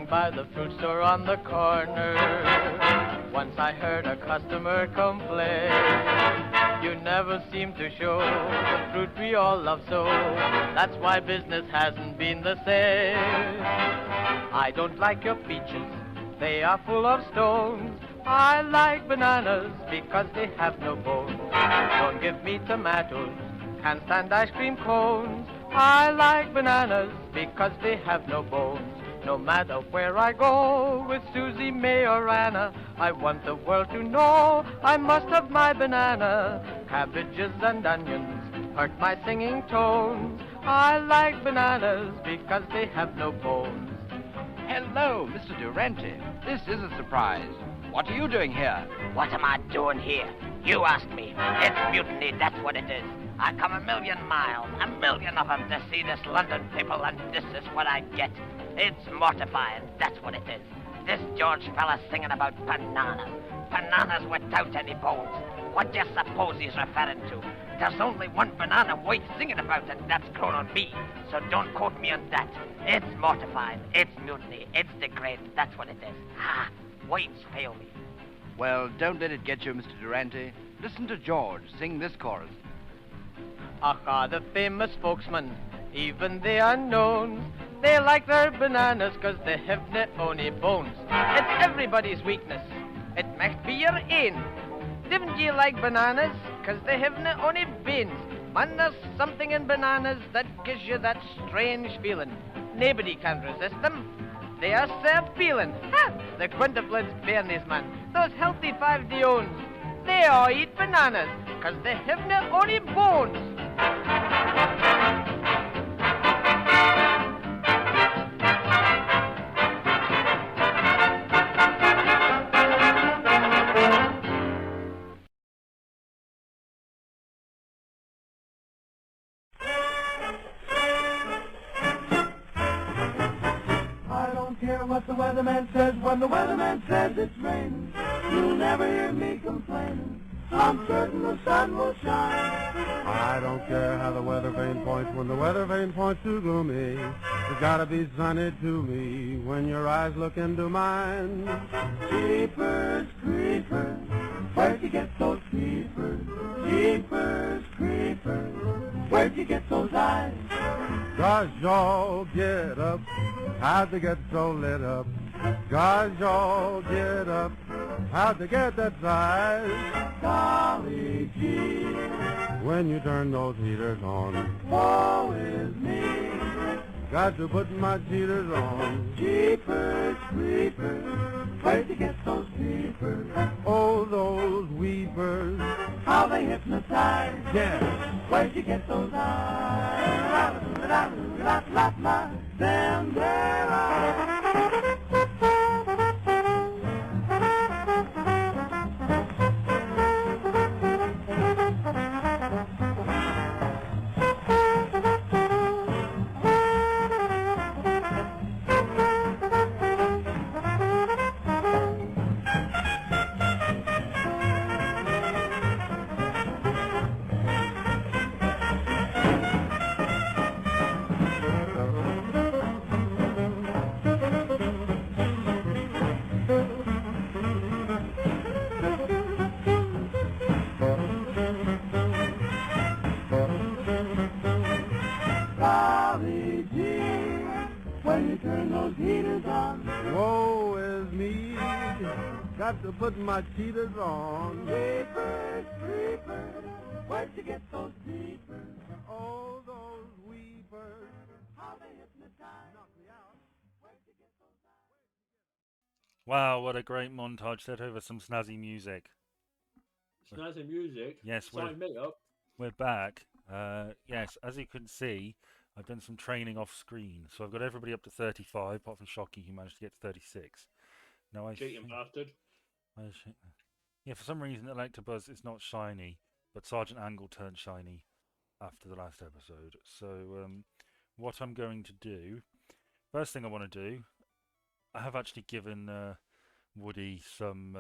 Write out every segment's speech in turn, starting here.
Sitting by the fruit store on the corner, once I heard a customer complain. You never seem to show the fruit we all love so. That's why business hasn't been the same. I don't like your peaches, they are full of stones. I like bananas because they have no bones. Don't give me tomatoes, can't stand ice cream cones. I like bananas because they have no bones. No matter where I go, with Susie, May, or Anna, I want the world to know I must have my banana. Cabbages and onions hurt my singing tones. I like bananas because they have no bones. Hello, Mr. Durante. This is a surprise. What are you doing here? What am I doing here? You asked me. It's mutiny, that's what it is. I come a million miles, a million of them, to see this London people, and this is what I get. It's mortifying, that's what it is. This George fella's singing about bananas. Bananas without any bones. What do you suppose he's referring to? There's only one banana worth singing about, and that's grown on me. So don't quote me on that. It's mortifying, it's mutiny, it's degrading, that's what it is. Ha! Words fail me. Well, don't let it get you, Mr. Durante. Listen to George sing this chorus. Aha, the famous spokesman, even the unknowns. They like their bananas 'cause they have no only bones. It's everybody's weakness. It must be your ain. Didn't you like bananas? 'Cause they have no only beans. Man, there's something in bananas that gives you that strange feeling. Nobody can resist them. They are so appealing. Ha! The quintuplets Bernies, man. Those healthy 5-de-ons. They all eat bananas 'cause they have no only bones. What the weatherman says when the weatherman says it's raining. You'll never hear me complaining. I'm certain the sun will shine. I don't care how the weather vane points when the weather vane points to gloomy. It's gotta be sunny to me when your eyes look into mine. Jeepers creepers, where'd you get those creepers? Jeepers creepers, where'd you get those eyes? Gosh, y'all get up, how'd they get so lit up? Gosh, y'all get up, how'd they get that size? Golly gee, when you turn those heaters on, woe is me. got to put my cheaters on. Jeepers creepers, where'd you get those creepers? Oh, those weepers, how they hypnotize. yeah. Where'd you get those eyes? Them there eyes. Woe is me, got to put my cheaters on. Creepers, creepers, where'd you get those creepers? Oh, those weepers, How they hypnotize. knock me out. Where'd you get those eyes? Wow, what a great montage set over some snazzy music. Snazzy music. Yes, Sign me up. we're back. Yes, as you can see, I've done some training off screen. So I've got everybody up to 35, apart from Shocky, who managed to get to 36. Now Cheating bastard. Yeah, for some reason Electabuzz is not shiny, but Sergeant Angle turned shiny after the last episode. So what I'm going to do, first thing I want to do, I have actually given Woody some...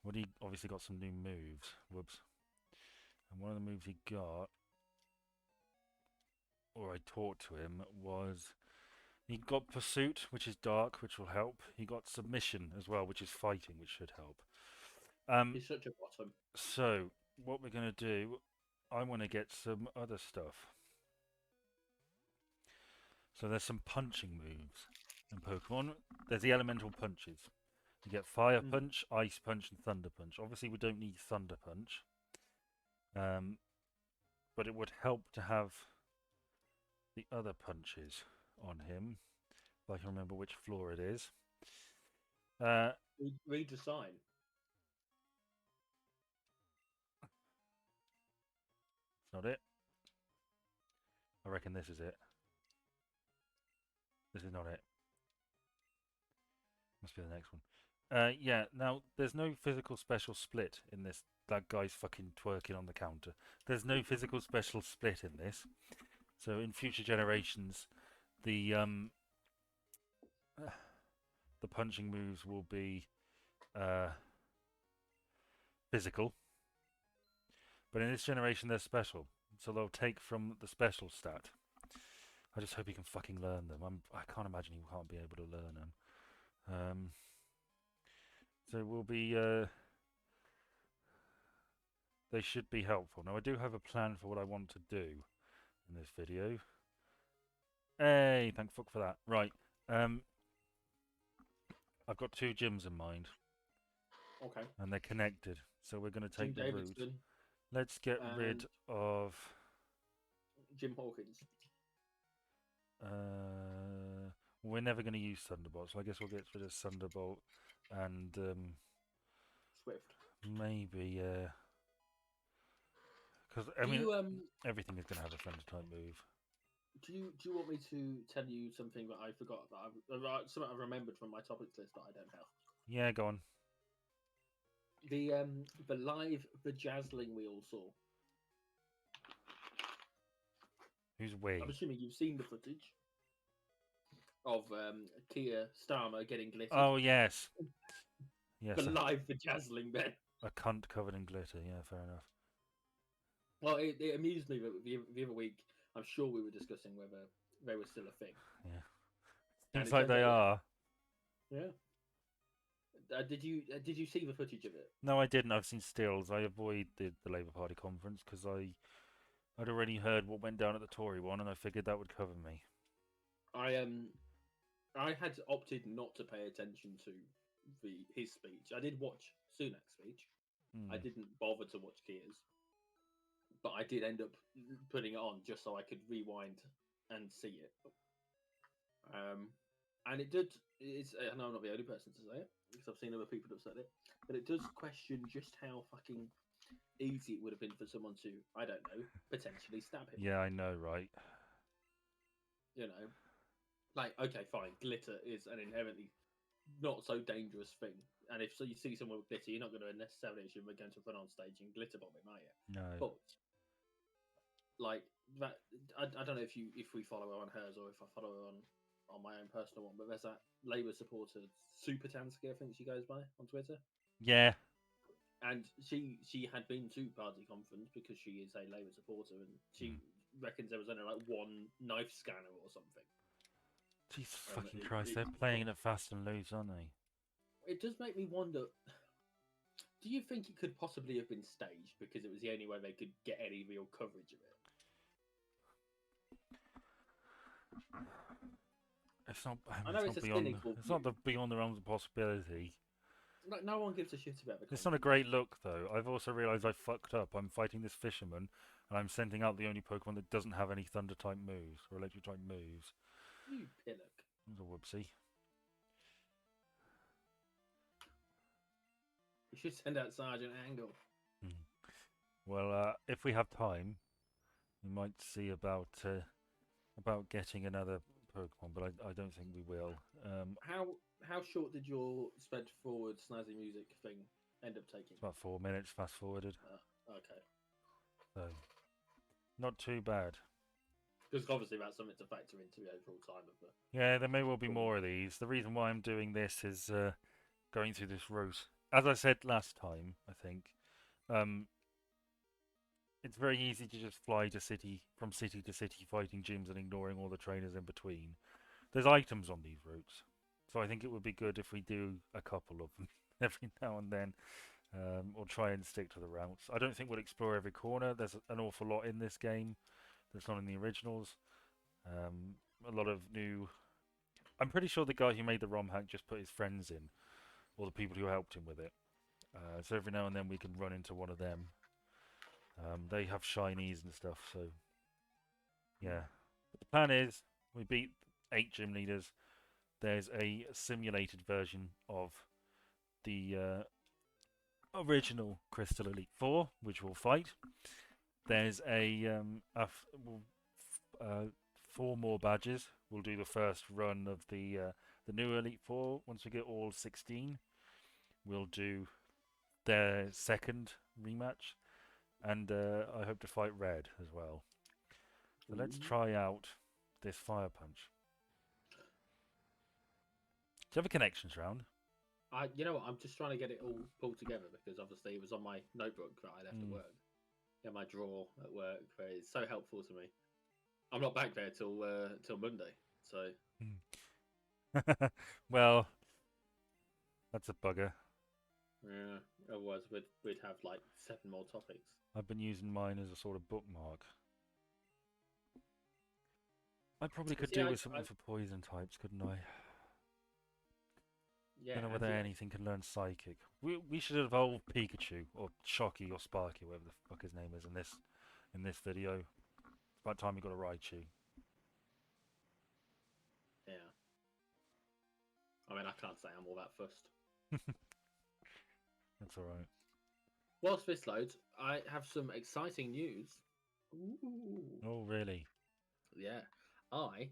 Woody obviously got some new moves. Whoops. And one of the moves he got, or I taught to him, was He got Pursuit, which is dark, which will help. He got Submission as well, which is fighting, which should help. He's such a bottom. So, what we're going to do, I want to get some other stuff. So there's some punching moves in Pokemon. There's the elemental punches. You get Fire Punch, Ice Punch, and Thunder Punch. Obviously, we don't need Thunder Punch. But it would help to have the other punches on him. If I can remember which floor it is. Read the sign. It's not it. I reckon this is it. This is not it. Must be the next one. Yeah, now, there's no physical special split in this. That guy's fucking twerking on the counter. There's no physical special split in this. So in future generations, the punching moves will be physical. But in this generation, they're special. So they'll take from the special stat. I just hope he can fucking learn them. I can't imagine he can't be able to learn them. So we'll be... they should be helpful. Now, I do have a plan for what I want to do in this video. Hey, thank fuck for that. Right. I've got 2 gyms in mind. Okay. And they're connected. So we're going to take Jim the route. Davidson, Let's get rid of... Jim Hawkins. We're never going to use Thunderbolt, so I guess we'll get rid of Thunderbolt and Swift. maybe because I mean everything is going to have a Thunder type move. Do you want me to tell you something that I forgot that something I remembered from my topics list that I don't have? Yeah, go on. The live Vajazzling we all saw. Who's we? I'm assuming you've seen the footage of Kia Starmer getting glittered. Oh yes, yes. The live Vajazzling then. A cunt covered in glitter. Yeah, fair enough. Well, it amused me that the other week, I'm sure we were discussing whether they were still a thing. Yeah, seems like they are. Yeah. Did you see the footage of it? No, I didn't. I've seen stills. I avoided the Labour Party conference because I'd already heard what went down at the Tory one, and I figured that would cover me. I had opted not to pay attention to his speech. I did watch Sunak's speech. I didn't bother to watch Kia's, but I did end up putting it on just so I could rewind and see it. And it did. I know I'm not the only person to say it because I've seen other people that have said it, but it does question just how fucking easy it would have been for someone to, I don't know, potentially stab him. Yeah, I know, right? You know, like, okay, fine, glitter is an inherently not so dangerous thing, and if you see someone with glitter, you're not going to necessarily assume they're going to run on stage and glitter bomb him, are you? No. But like that, I don't know if we follow her on hers or if I follow her on my own personal one, but there's that Labour supporter Super Tansky, I think she goes by on Twitter. Yeah. And she had been to party conference because she is a Labour supporter, and she reckons there was only like one knife scanner or something. Jesus fucking Christ, they're playing it fast and loose, aren't they? It does make me wonder, do you think it could possibly have been staged because it was the only way they could get any real coverage of it? It's not. I know it's a cynical It's not beyond the realms of possibility. No one gives a shit about it. It's not a great look, though. I've also realised I fucked up. I'm fighting this fisherman, and I'm sending out the only Pokemon that doesn't have any Thunder-type moves, or Electric-type moves. You pillock. It's a whoopsie. You should send out Sergeant Angle. Well, if we have time, we might see about getting another Pokemon, but I don't think we will. How short did your sped forward snazzy music thing end up taking? It's about 4 minutes fast forwarded. Okay. So, not too bad. Because obviously that's something to factor into the overall time of the... Yeah, there may well be more of these. The reason why I'm doing this is going through this route. As I said last time, I think, it's very easy to just fly from city to city fighting gyms and ignoring all the trainers in between. there's items on these routes, so I think it would be good if we do a couple of them every now and then, or try and stick to the routes. I don't think we'll explore every corner. There's an awful lot in this game that's not in the originals. A lot of new. I'm pretty sure the guy who made the ROM hack just put his friends in, or the people who helped him with it. So every now and then we can run into one of them. They have shinies and stuff, so yeah. But the plan is we beat 8 gym leaders. There's a simulated version of the original Crystal Elite 4, which we'll fight. There's a 4 more badges. We'll do the first run of the new Elite 4. Once we get all 16, we'll do their second rematch, and I hope to fight Red as well. So let's try out this Fire Punch. Do you have a connections round? You know what? I'm just trying to get it all pulled together because obviously it was on my notebook that I left at work. Yeah, my drawer at work. Where it's so helpful to me. I'm not back there till Monday, so. Well, that's a bugger. Yeah. Otherwise, we'd have like 7 more topics. I've been using mine as a sort of bookmark. I probably could do with something for poison types, couldn't I? Yeah. I don't know whether anything can learn Psychic. We should evolve Pikachu or Shocky or Sparky, whatever the fuck his name is in this video. It's about time we got a Raichu. Yeah. I mean, I can't say I'm all that fussed. That's all right. Whilst this loads, I have some exciting news. Ooh. Oh, really? Yeah. I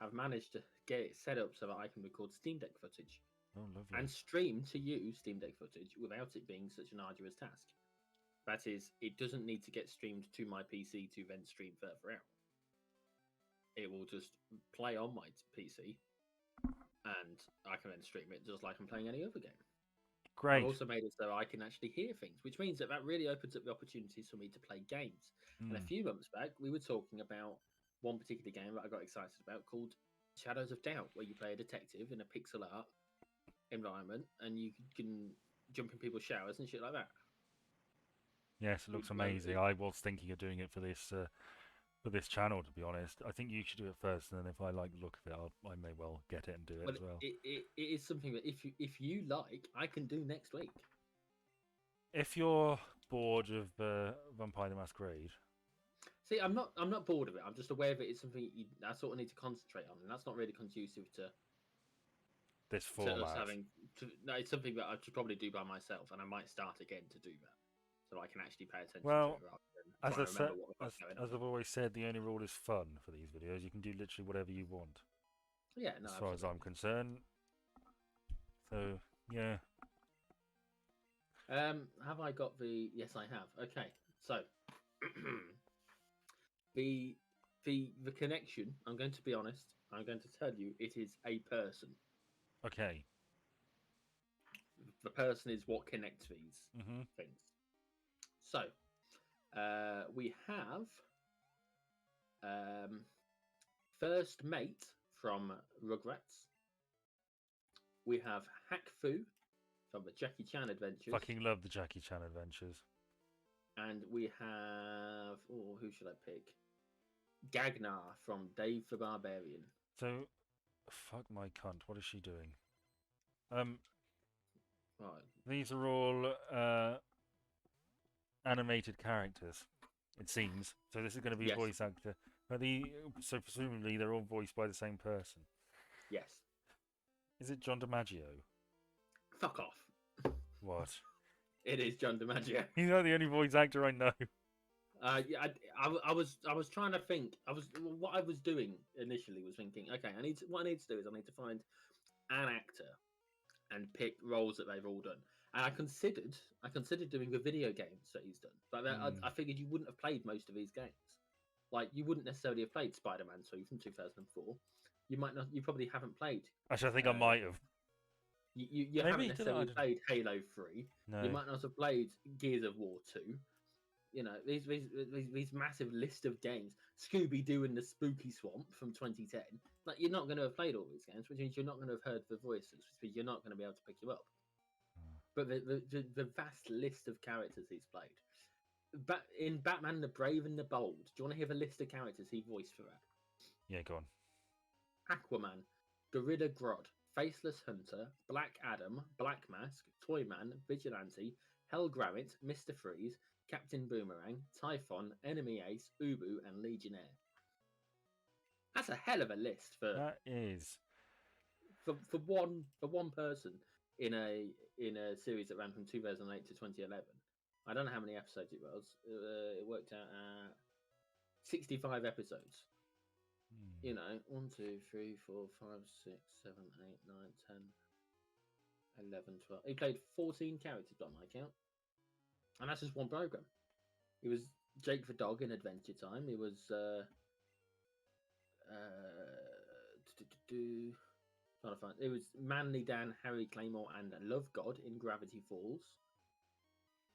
have managed to get it set up so that I can record Steam Deck footage. Oh, lovely. And stream to you Steam Deck footage without it being such an arduous task. That is, it doesn't need to get streamed to my PC to then stream further out. It will just play on my PC, and I can then stream it just like I'm playing any other game. Great. I've also made it so I can actually hear things, which means that really opens up the opportunities for me to play games. And a few months back, we were talking about one particular game that I got excited about called Shadows of Doubt, where you play a detective in a pixel art environment and you can jump in people's showers and shit like that. Yes, it looks amazing. I was thinking of doing it for this channel, to be honest. I think you should do it first, and then if I like the look of it, I may well get it and do it as well. It is something that if you like, I can do next week. If you're bored of Vampire the Masquerade. See, I'm not bored of it. I'm just aware that it's something I sort of need to concentrate on, and that's not really conducive to this format. No, it's something that I should probably do by myself, and I might start again to do that, so I can actually pay attention well, to it. As I've always said, the only rule is fun for these videos. You can do literally whatever you want. Yeah, no, as far as I'm concerned. So yeah. Have I got the? Yes, I have. Okay, so the connection. I'm going to be honest. I'm going to tell you it is a person. Okay. The person is what connects these things. So, we have First Mate from Rugrats. We have Hack Fu from the Jackie Chan Adventures. Fucking love the Jackie Chan Adventures. And we have... Oh, who should I pick? Gagnar from Dave the Barbarian. So, fuck my cunt. What is she doing? Right. These are all animated characters, it seems. So this is going to be a voice actor. So presumably they're all voiced by the same person. Yes. Is it John DiMaggio? Fuck off. What? It is John DiMaggio. He's not the only voice actor I know. Yeah, I was trying to think. What I was doing initially was thinking, okay, what I need to do is I need to find an actor and pick roles that they've all done. And I considered doing the video games that he's done, but I figured you wouldn't have played most of these games. Like you wouldn't necessarily have played Spider-Man 2 from 2004. You might not. You probably haven't played. Actually, I think I might have. You haven't necessarily played Halo 3. No. You might not have played Gears of War 2. You know, these massive list of games. Scooby Doo and the Spooky Swamp from 2010. Like, you're not going to have played all these games, which means you're not going to have heard the voices, which means you're not going to be able to pick you up. But the vast list of characters he's played. In Batman the Brave and the Bold, do you want to hear the list of characters he voiced for that? Yeah, go on. Aquaman, Gorilla Grodd, Faceless Hunter, Black Adam, Black Mask, Toyman, Vigilante, Hell Gravit, Mr. Freeze, Captain Boomerang, Typhon, Enemy Ace, Ubu, and Legionnaire. That's a hell of a list for That is for one person in a series that ran from 2008 to 2011. I don't know how many episodes it was. It worked out at 65 episodes. You know, 1, 2, 3, 4, 5, 6, 7, 8, 9, 10, 11, 12. He played 14 characters by my count. And that's just one program. He was Jake the Dog in Adventure Time. He was trying to find. It was Manly Dan, Harry Claymore, and Love God in Gravity Falls.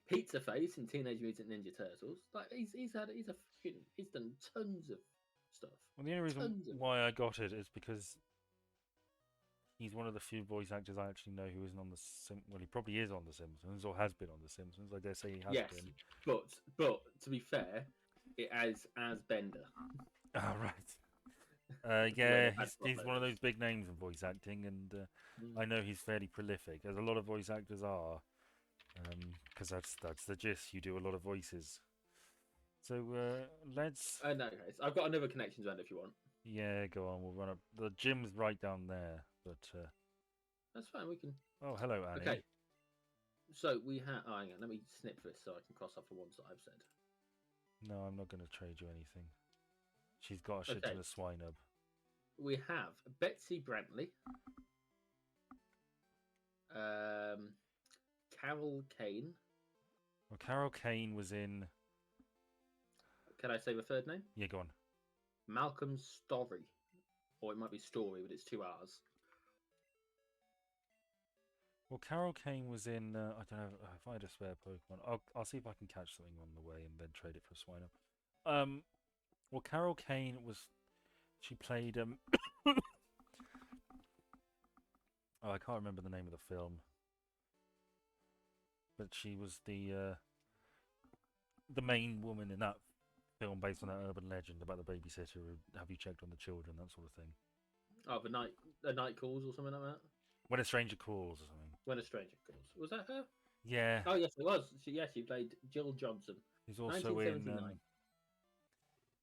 Pizza Face in Teenage Mutant Ninja Turtles. Like he's done tons of stuff. Well, the only reason why I got it is because he's one of the few voice actors I actually know who isn't on the Well, he probably is on The Simpsons or has been on The Simpsons. I dare say he has been. But to be fair, it as Bender. Oh, right. Yeah, he's one of those big names in voice acting, and I know he's fairly prolific, as a lot of voice actors are, because that's the gist. You do a lot of voices. So let's. No, guys, I've got another connections round if you want. Yeah, go on. We'll run up. The gym's right down there, but that's fine. We can. Oh, hello, Annie. Okay. So we have. Oh, hang on. Let me snip this so I can cross off the ones that I've said. No, I'm not going to trade you anything. She's got a shit to the swine up. We have Betsy Brantley, Carol Kane. Well, Carol Kane was in. Can I say the third name? Yeah, go on. Malcolm Story, or it might be Story, but it's 2 R's. Well, Carol Kane was in. I don't know if I had a spare Pokemon. I'll see if I can catch something on the way and then trade it for a swine up. Well, Carol Kane was. She played. Oh, I can't remember the name of the film. But she was the main woman in that film, based on that urban legend about the babysitter who have you checked on the children, that sort of thing. Oh, the night calls or something like that. When a Stranger Calls or something. When a Stranger Calls. Was that her? Yeah. Oh yes, it was. She played Jill Johnson. She's also in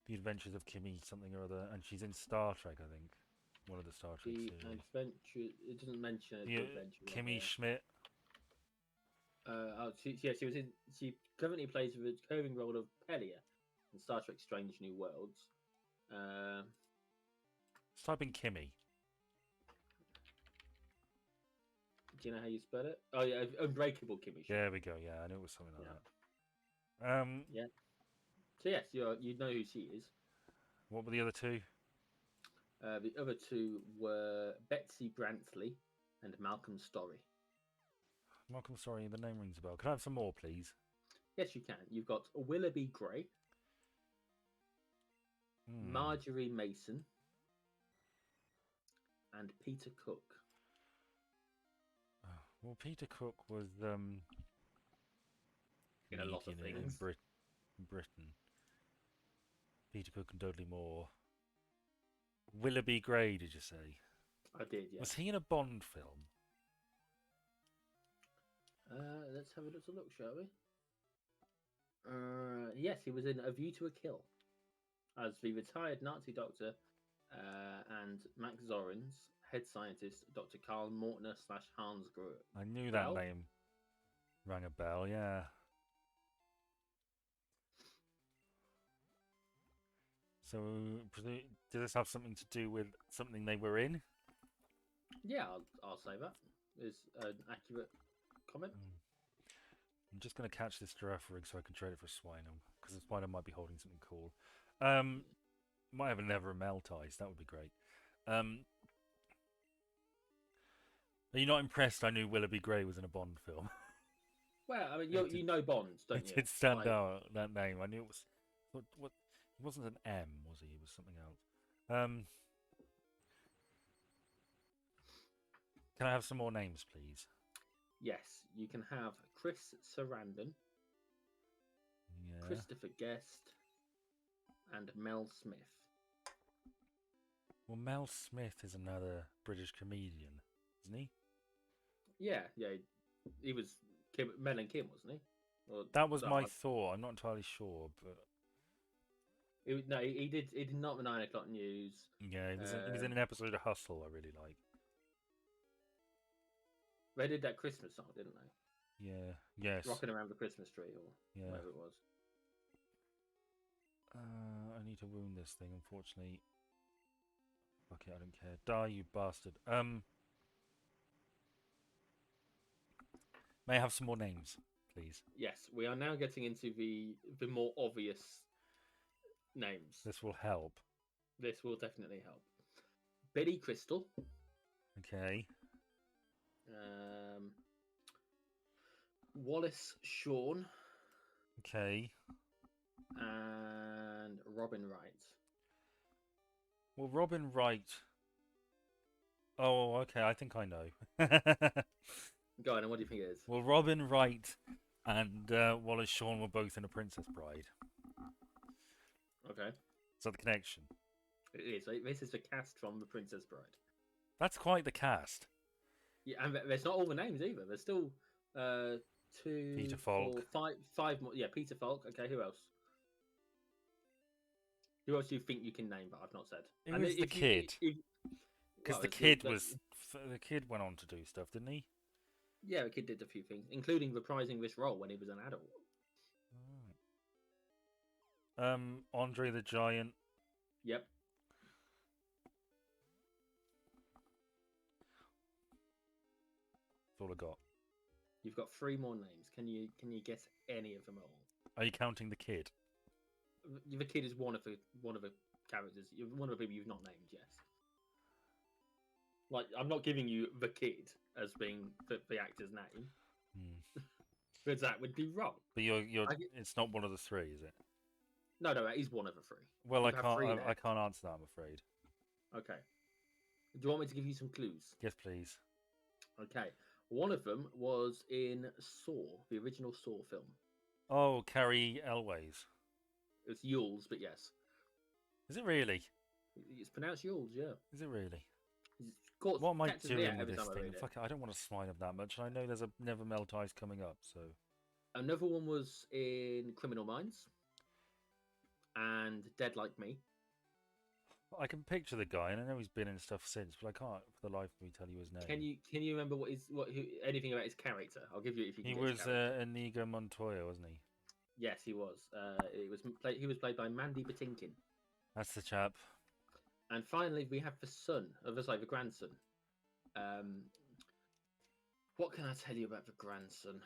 The Adventures of Kimmy something or other, and she's in Star Trek, I think. One of the Star Trek series. It doesn't mention the Adventure. Kimmy Schmidt. She currently plays the recurring role of Pelia in Star Trek Strange New Worlds. Let's type in Kimmy. Do you know how you spell it? Oh yeah, Unbreakable Kimmy. There we go. Yeah, I knew it was something like that. Yeah. So yes, you know who she is. What were the other two? The other two were Betsy Brantley and Malcolm Story. Malcolm Story, the name rings a bell. Can I have some more, please? Yes, you can. You've got Willoughby Gray, Marjorie Mason, and Peter Cook. Well, Peter Cook was in a lot of things. In Britain. Peter Cook and Dudley Moore. Willoughby Gray, did you say? I did, yeah. Was he in a Bond film? Let's have a little look, shall we? Yes, he was in A View to a Kill as the retired Nazi doctor and Max Zorin's head scientist, Dr. Karl Mortner / Hans Gruber. I knew that name rang a bell, yeah. So, does this have something to do with something they were in? Yeah, I'll say that is an accurate comment. I'm just going to catch this giraffe rig so I can trade it for Swineham, because the Swineham might be holding something cool. Might have a Never Melt Ice, that would be great. Are you not impressed I knew Willoughby Gray was in a Bond film? Well, I mean, It you know Bond, don't It you? did stand Like, out, that name. I knew it was... What? He wasn't an M, was he? He was something else. Can I have some more names, please? yes, you can have Chris Sarandon, Yeah. Christopher Guest, and Mel Smith. Well, Mel Smith is another British comedian, isn't he? Yeah, he was Mel and Kim, wasn't he? Or, That was no, my thought. I'm not entirely sure, but no, he did. He did not the 9 o'clock news. yeah, he was in an episode of Hustle I really like. They did that Christmas song, didn't they? Yeah. Yes. Rocking around the Christmas tree, or Yeah. whatever it was. I need to wound this thing, unfortunately. Fuck it, I don't care. Die, you bastard. May I have some more names, please? Yes, we are now getting into the more obvious names. This will help. This will definitely help. Betty Crystal. Okay. Wallace Shawn. Okay. And Robin Wright. Well, Robin Wright. Oh, okay. I think I know. Go on, and what do you think it is? Well, Robin Wright and Wallace Shawn were both in A Princess Bride. Okay. Is that the connection? It is. This is the cast from The Princess Bride. That's quite the cast. Yeah, and there's not all the names either. There's still two, Peter Falk. five more. Yeah, Peter Falk. Okay, who else? Who else do you think you can name, but I've not said? It was the kid. Because well, the kid the kid went on to do stuff, didn't he? Yeah, the kid did a few things, including reprising this role when he was an adult. Andre the Giant. Yep. That's all I got. You've got 3 more names. Can you guess any of them all? Are you counting the kid? The kid is one of the characters. One of the people you've not named. Yes. Like, I'm not giving you the kid as being the actor's name, because that would be wrong. But it's not one of the 3, is it? No, that is one of the 3. Well, I can't. I can't answer that, I'm afraid. Okay. Do you want me to give you some clues? Yes, please. Okay. One of them was in Saw, the original Saw film. Oh, Carrie Elways. It's Yules, but yes. Is it really? It's pronounced Yules, yeah. Is it really? What am I doing with this thing? Fuck it, I don't want to smile him that much. I know there's a Never Melt Ice coming up, so... Another one was in Criminal Minds and Dead Like Me. I can picture the guy, and I know he's been in stuff since, but I can't, for the life of me, tell you his name. Can you remember anything about his character? I'll give you if you can. He was Inigo Montoya, wasn't he? Yes, he was. He was played by Mandy Patinkin. That's the chap. And finally, we have the grandson. What can I tell you about the grandson?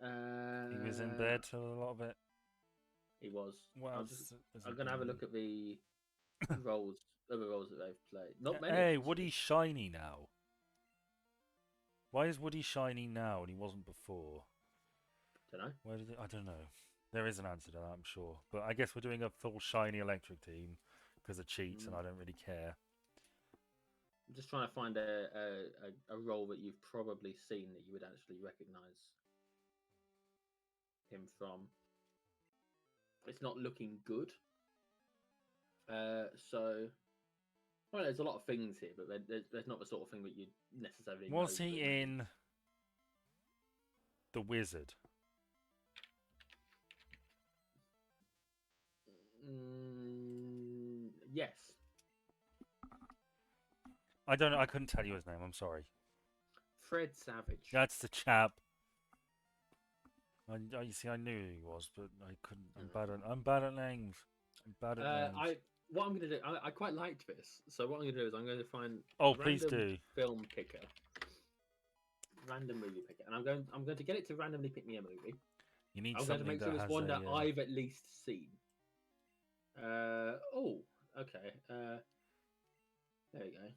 He was in bed a lot of it. He was. Well, I'm going to have a look at the other roles that they've played. Not many. Hey, Woody's shiny now. Why is Woody shiny now and he wasn't before? Don't know. I don't know. There is an answer to that, I'm sure. But I guess we're doing a full shiny electric team because of cheats, and I don't really care. I'm just trying to find a role that you've probably seen that you would actually recognise him from. It's not looking good. Well, there's a lot of things here, but there's not the sort of thing that you necessarily. Was he in The Wizard? Yes. I don't know. I couldn't tell you his name. I'm sorry. Fred Savage. That's the chap. You see, I knew who he was, but I couldn't. I'm bad at names. What I'm going to do, I quite liked this. So what I'm going to do is I'm going to find. Oh, please do. Film picker. Random movie picker, and I'm going to get it to randomly pick me a movie. You need I'm something going to make sure it's one that I've at least seen. Oh, okay. There we go.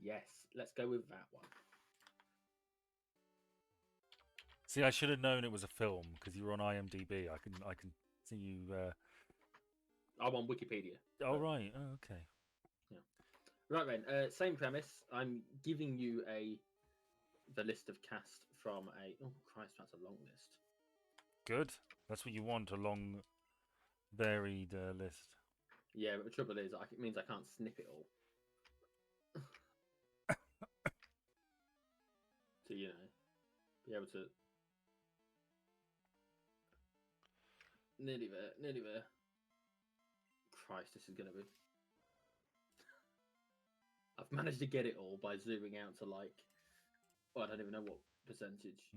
Yes, let's go with that one. See, I should have known it was a film because you were on IMDb. I can see you. I'm on Wikipedia. Oh right. Oh, okay. Yeah. Right then. Same premise. I'm giving you the list of cast from a. Oh Christ, that's a long list. Good. That's what you want—a long, varied list. Yeah, but the trouble is, it means I can't snip it all. To be able to. Nearly there. Christ, this is gonna be. I've managed to get it all by zooming out to I don't even know what percentage.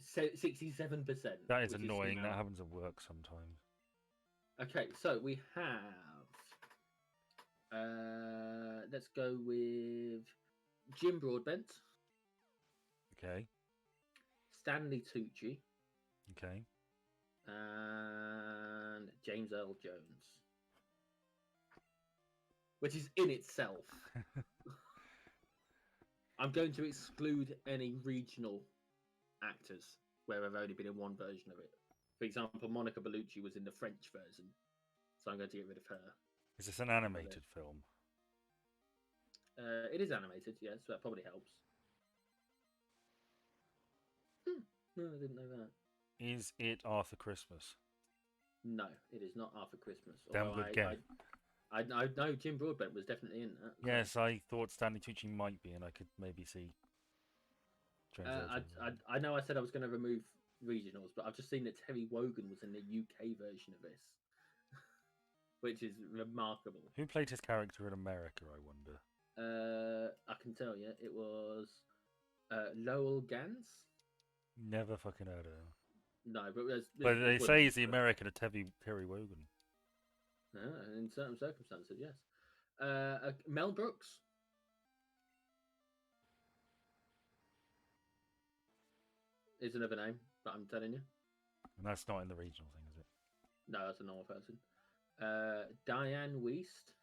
67%. That is annoying. That happens at work sometimes. Okay, so we have. Let's go with Jim Broadbent. Okay. Stanley Tucci. Okay. And James Earl Jones. Which is in itself. I'm going to exclude any regional actors where I've only been in one version of it. For example, Monica Bellucci was in the French version, so I'm going to get rid of her. Is this an animated film? It is animated, yes, so that probably helps. No, I didn't know that. Is it Arthur Christmas? No, it is not Arthur Christmas. Damn good guess. I know Jim Broadbent was definitely in that. Yes, I thought Stanley Tucci might be, and I could maybe see. I know I said I was going to remove regionals, but I've just seen that Terry Wogan was in the UK version of this, which is remarkable. Who played his character in America, I wonder? I can tell you, it was Lowell Gans. Never fucking heard of him. No, but they say he's the American of Terry Wogan. In certain circumstances, yes. Mel Brooks. Is another name, but I'm telling you. And that's not in the regional thing, is it? No, that's a normal person. Diane Wiest.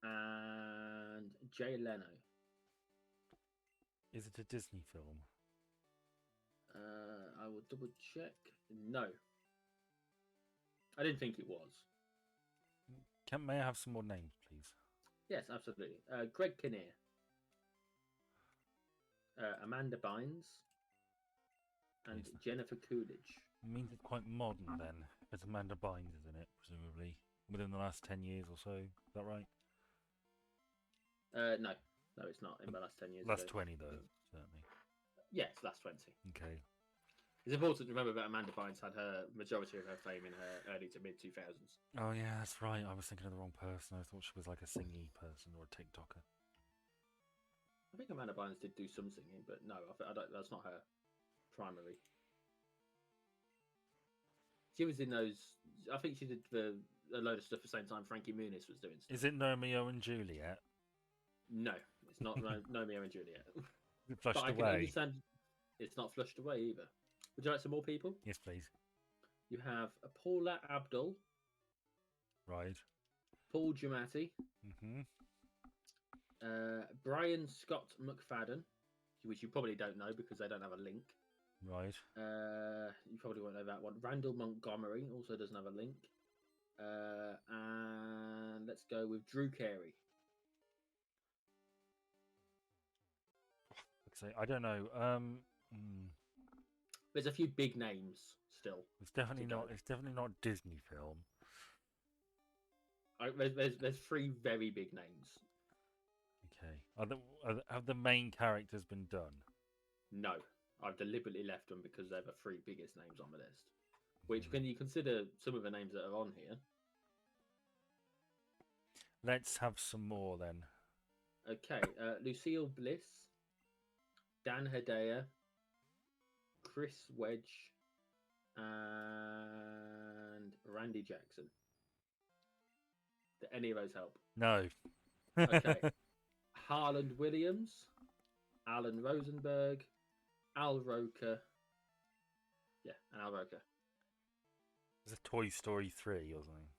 And Jay Leno. Is it a Disney film? I will double check. No. I didn't think it was. May I have some more names, please? Yes, absolutely. Greg Kinnear. Amanda Bynes. And Jennifer Coolidge. It means it's quite modern then. It's Amanda Bynes, isn't it? Presumably. Within the last 10 years or so. Is that right? No. No, it's not in the last 10 years. Last 20, though, certainly. Yes, last 20. Okay. It's important to remember that Amanda Bynes had her majority of her fame in her early to mid 2000s. Oh yeah, that's right. I was thinking of the wrong person. I thought she was like a singy person or a TikToker. I think Amanda Bynes did do some singing, but no, that's not her primary. She was in those. I think she did a load of stuff at the same time Frankie Muniz was doing stuff. Is it Romeo and Juliet? No, it's not Romeo and Juliet. Flushed but I away. can understand it's not flushed away either. Would you like some more people? Yes, please. You have Paula Abdul. Right. Paul Giamatti. Brian Scott McFadden, which you probably don't know because they don't have a link. Right. You probably won't know that one. Randall Montgomery also doesn't have a link. And let's go with Drew Carey. I don't know. There's a few big names still. It's definitely not. It's definitely not a Disney film. There's three very big names. Okay. Have the main characters been done? No, I've deliberately left them because they're the three biggest names on the list. Which can you consider some of the names that are on here? Let's have some more then. Okay, Lucille Bliss, Dan Hedaya, Chris Wedge, and Randy Jackson. Do any of those help? No. Okay. Harland Williams, Alan Rosenberg, Al Roker. Yeah, and Al Roker. Is it Toy Story 3 or something?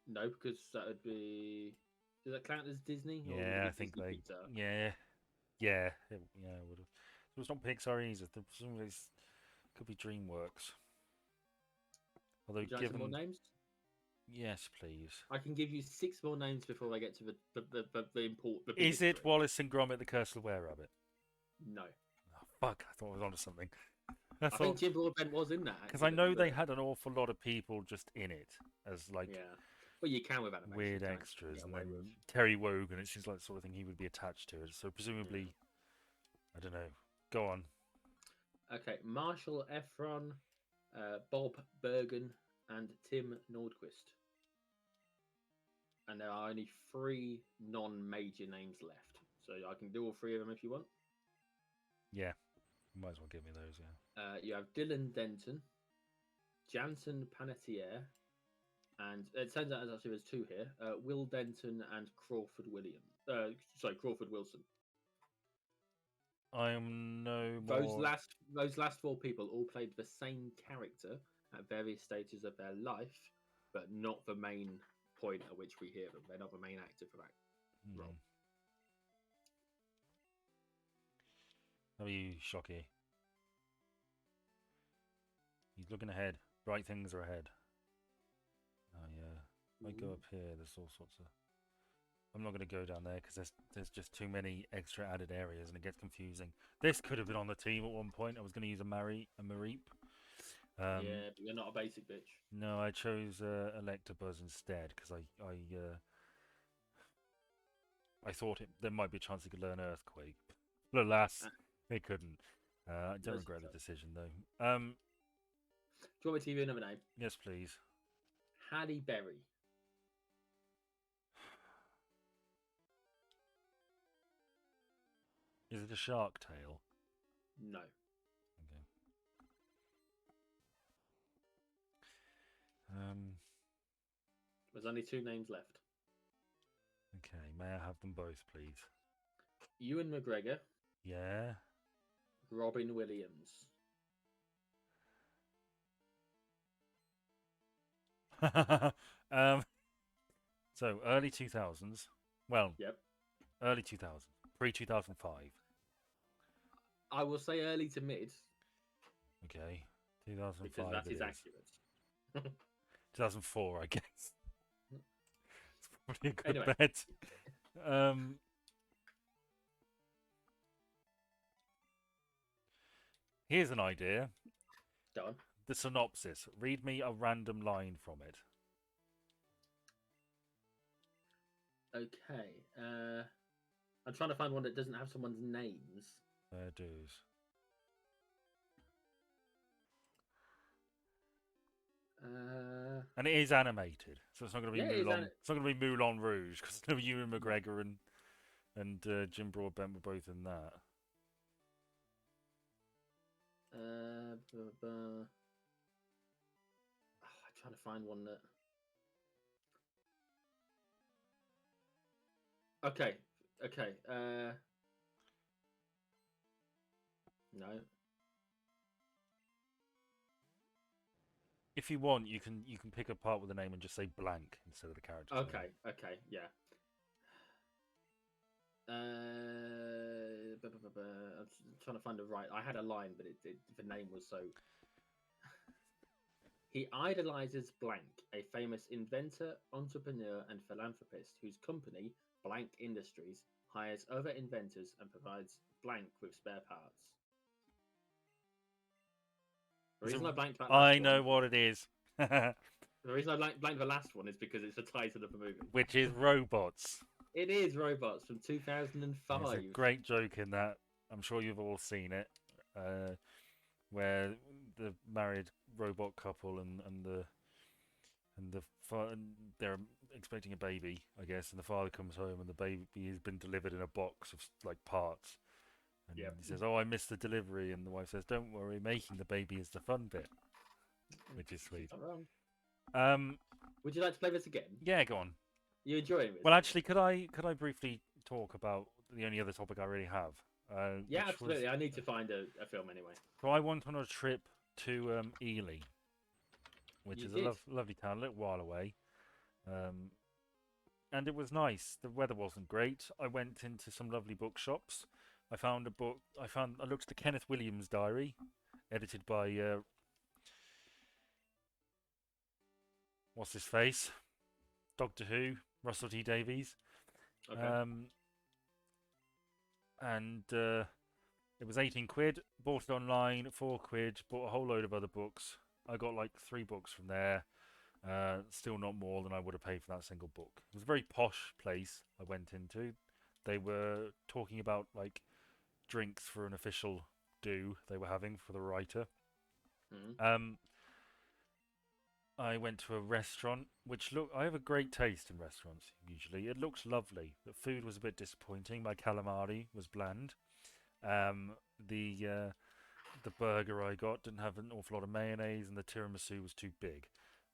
No, because that would be. Does that count as Disney? Yeah, I think they. Yeah, it would have. It was not Pixar either. Presumably it could be DreamWorks. Although Would you like some more names? Yes, please. I can give you 6 more names before I get to the important. Is it Wallace and Gromit: The Curse of the Were-Rabbit? No. Oh, fuck! I thought I was onto something. I think Jim Broadbent was in that. Because I know they had an awful lot of people just in it as like well, you can with animation, weird extras, and then Terry Wogan. It seems like the sort of thing he would be attached to. So presumably, I don't know. Go on. Okay, Marshall Efron, Bob Bergen, and Tim Nordquist. And there are only 3 non-major names left. So I can do all 3 of them if you want. Yeah, you might as well give me those, yeah. You have Dylan Denton, Jansen Panettiere, and it turns out actually there's 2 here. Will Denton and Crawford Williams. Crawford Wilson. I am no more... Those last 4 people all played the same character at various stages of their life, but not the main point at which we hear them. They're not the main actor for that role. How are you, Shocky? He's looking ahead. Bright things are ahead. Oh yeah. I go up here. There's all sorts of... I'm not going to go down there because there's just too many extra added areas and it gets confusing. This could have been on the team at one point. I was going to use a Mareep. Yeah, but you're not a basic bitch. No, I chose Electabuzz instead because I thought there might be a chance he could learn Earthquake. But alas, he couldn't. I don't regret the decision though. Do you want me to give you another name? Yes, please. Halle Berry. Is it a shark tail? No. There's only 2 names left. Okay, may I have them both, please? Ewan McGregor. Yeah. Robin Williams. So early 2000s. Well, yep. Early 2000s, pre-2005. I will say early to mid. Okay, 2005. Because that is accurate. 2004, I guess. It's probably a good Anyway. bet. Here's an idea. Go on. The synopsis. Read me a random line from it. Okay. I'm trying to find one that doesn't have someone's names. Fair dues. And it is animated, so it's not going to be Moulin. It's not going to be Moulin Rouge because it's going to be Ewan McGregor and Jim Broadbent were both in that. I'm trying to find one that. Okay. No. If you want, you can pick a part with the name and just say blank instead of the character. Okay, yeah. I'm trying to find the right. I had a line, but the name was so. He idolizes blank, a famous inventor, entrepreneur, and philanthropist whose company, Blank Industries, hires other inventors and provides blank with spare parts. The reason I blanked that I know what it is. The reason I blanked the last one is because it's the title of the movie. Which is Robots. It is Robots from 2005. There's a great joke in that. I'm sure you've all seen it. Where the married robot couple and they're expecting a baby, I guess, and the father comes home and the baby has been delivered in a box of like parts. And he says, "Oh, I missed the delivery," and the wife says, "Don't worry, making the baby is the fun bit," which is sweet. Not wrong. Would you like to play this again? Yeah, go on. You enjoying it? Well, actually, could I briefly talk about the only other topic I really have? Yeah, absolutely. I need to find a film anyway. So I went on a trip to Ely, which is a lovely town, a little while away. And it was nice. The weather wasn't great. I went into some lovely bookshops. I found a book. I looked at the Kenneth Williams diary, edited by what's his face, Doctor Who, Russell T Davies. Okay. And it was 18 quid. Bought it online, 4 quid. Bought a whole load of other books. I got like 3 books from there. Still not more than I would have paid for that single book. It was a very posh place I went into. They were talking about like drinks for an official do they were having for the writer. Mm. I went to a restaurant, which I have a great taste in restaurants usually. It looks lovely. The food was a bit disappointing. My calamari was bland. The burger I got didn't have an awful lot of mayonnaise, and the tiramisu was too big.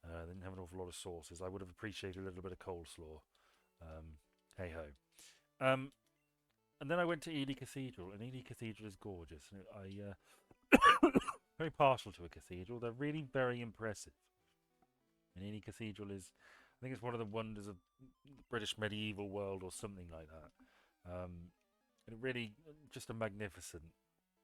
Didn't have an awful lot of sauces. I would have appreciated a little bit of coleslaw. Hey ho. And then I went to Ely Cathedral, and Ely Cathedral is gorgeous. And very partial to a cathedral. They're really very impressive. And Ely Cathedral is, I think it's one of the wonders of the British medieval world or something like that. It really, just a magnificent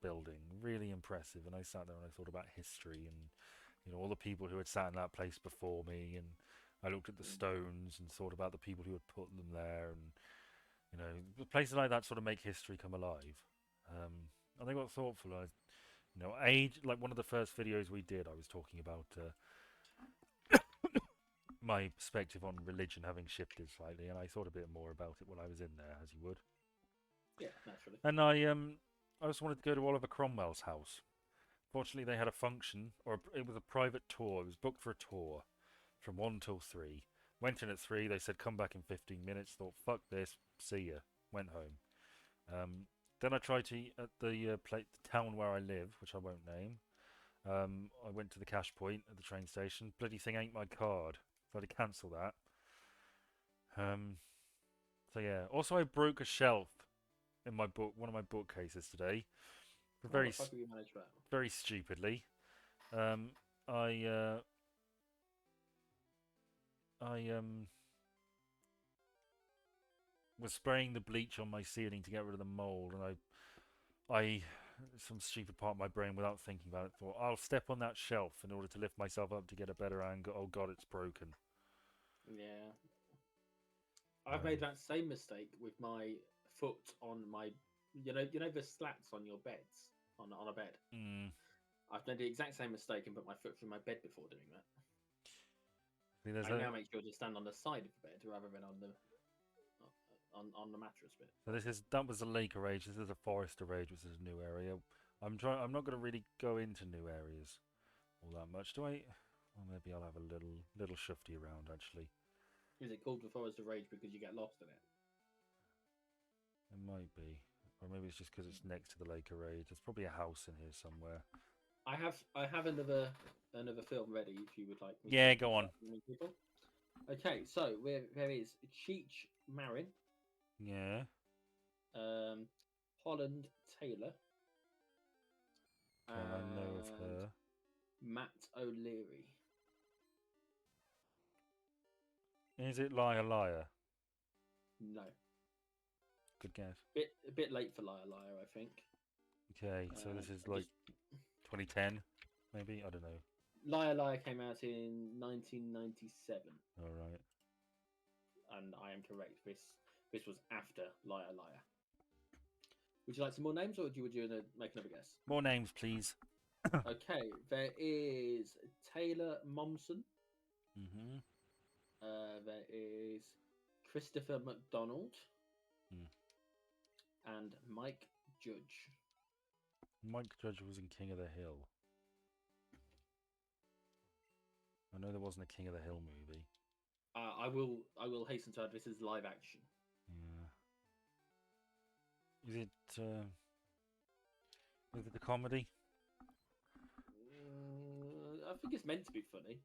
building, really impressive. And I sat there and I thought about history and all the people who had sat in that place before me, and I looked at the stones and thought about the people who had put them there, and places like that sort of make history come alive. And they got thoughtful. Age, like one of the first videos we did, I was talking about my perspective on religion having shifted slightly, and I thought a bit more about it while I was in there, as you would. Yeah, naturally. And I also wanted to go to Oliver Cromwell's house. Fortunately, they had a function, or it was a private tour. It was booked for a tour from 1 till 3. Went in at 3. They said, come back in 15 minutes. Thought, fuck this. See ya. Went home. Then I tried to, at the town where I live, which I won't name. I went to the cash point at the train station. Bloody thing ain't my card. So I had to cancel that. So yeah. Also, I broke a shelf in my book, one of my bookcases today. How the fuck have you managed that? Very stupidly. I was spraying the bleach on my ceiling to get rid of the mold, and I some stupid part of my brain, without thinking about it, thought I'll step on that shelf in order to lift myself up to get a better angle. Oh god, it's broken. Yeah. I've made that same mistake with my foot on my, you know the slats on your beds, on a bed. I've made the exact same mistake and put my foot through my bed before doing that. See, I now make sure to stand on the side of the bed rather than on the mattress bit. So that was the Laker Age. This is a Forester Age, which is a new area. I'm not going to really go into new areas all that much, do I? Well, maybe I'll have a little shifty around actually. Is it called the Forest of Rage because you get lost in it? It might be, or maybe it's just because it's next to the Laker Age. There's probably a house in here somewhere. I have another film ready if you would like. Yeah, go on. People. Okay, so there is Cheech Marin. Yeah. Holland Taylor. Well, I know of her. Matt O'Leary. Is it Liar Liar? No. Good guess. A bit late for Liar Liar, I think. Okay, so this is like 2010, maybe? I don't know. Liar Liar came out in 1997. All right. And I am correct. This was after Liar Liar. Would you like some more names, or would you make another guess? More names, please. Okay, there is Taylor Momsen. Mm-hmm. There is Christopher McDonald. And Mike Judge. Mike Judge was in King of the Hill. I know there wasn't a King of the Hill movie. I will hasten to add this is live action. Yeah. Is it a comedy? I think it's meant to be funny.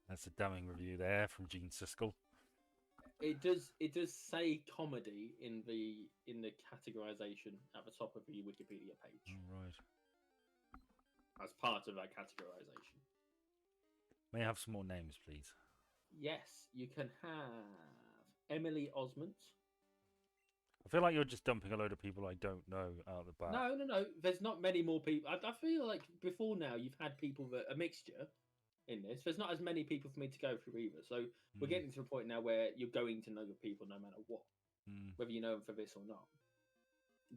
That's a damning review there from Gene Siskel. It does say comedy in the categorization at the top of the Wikipedia page. Oh, right. As part of that categorization. May I have some more names, please? Yes, you can have Emily Osment. I feel like you're just dumping a load of people I don't know out the back. No. There's not many more people. I feel like before now you've had people that a mixture in this. There's not as many people for me to go through either. So we're getting to the point now where you're going to know the people no matter what, whether you know them for this or not.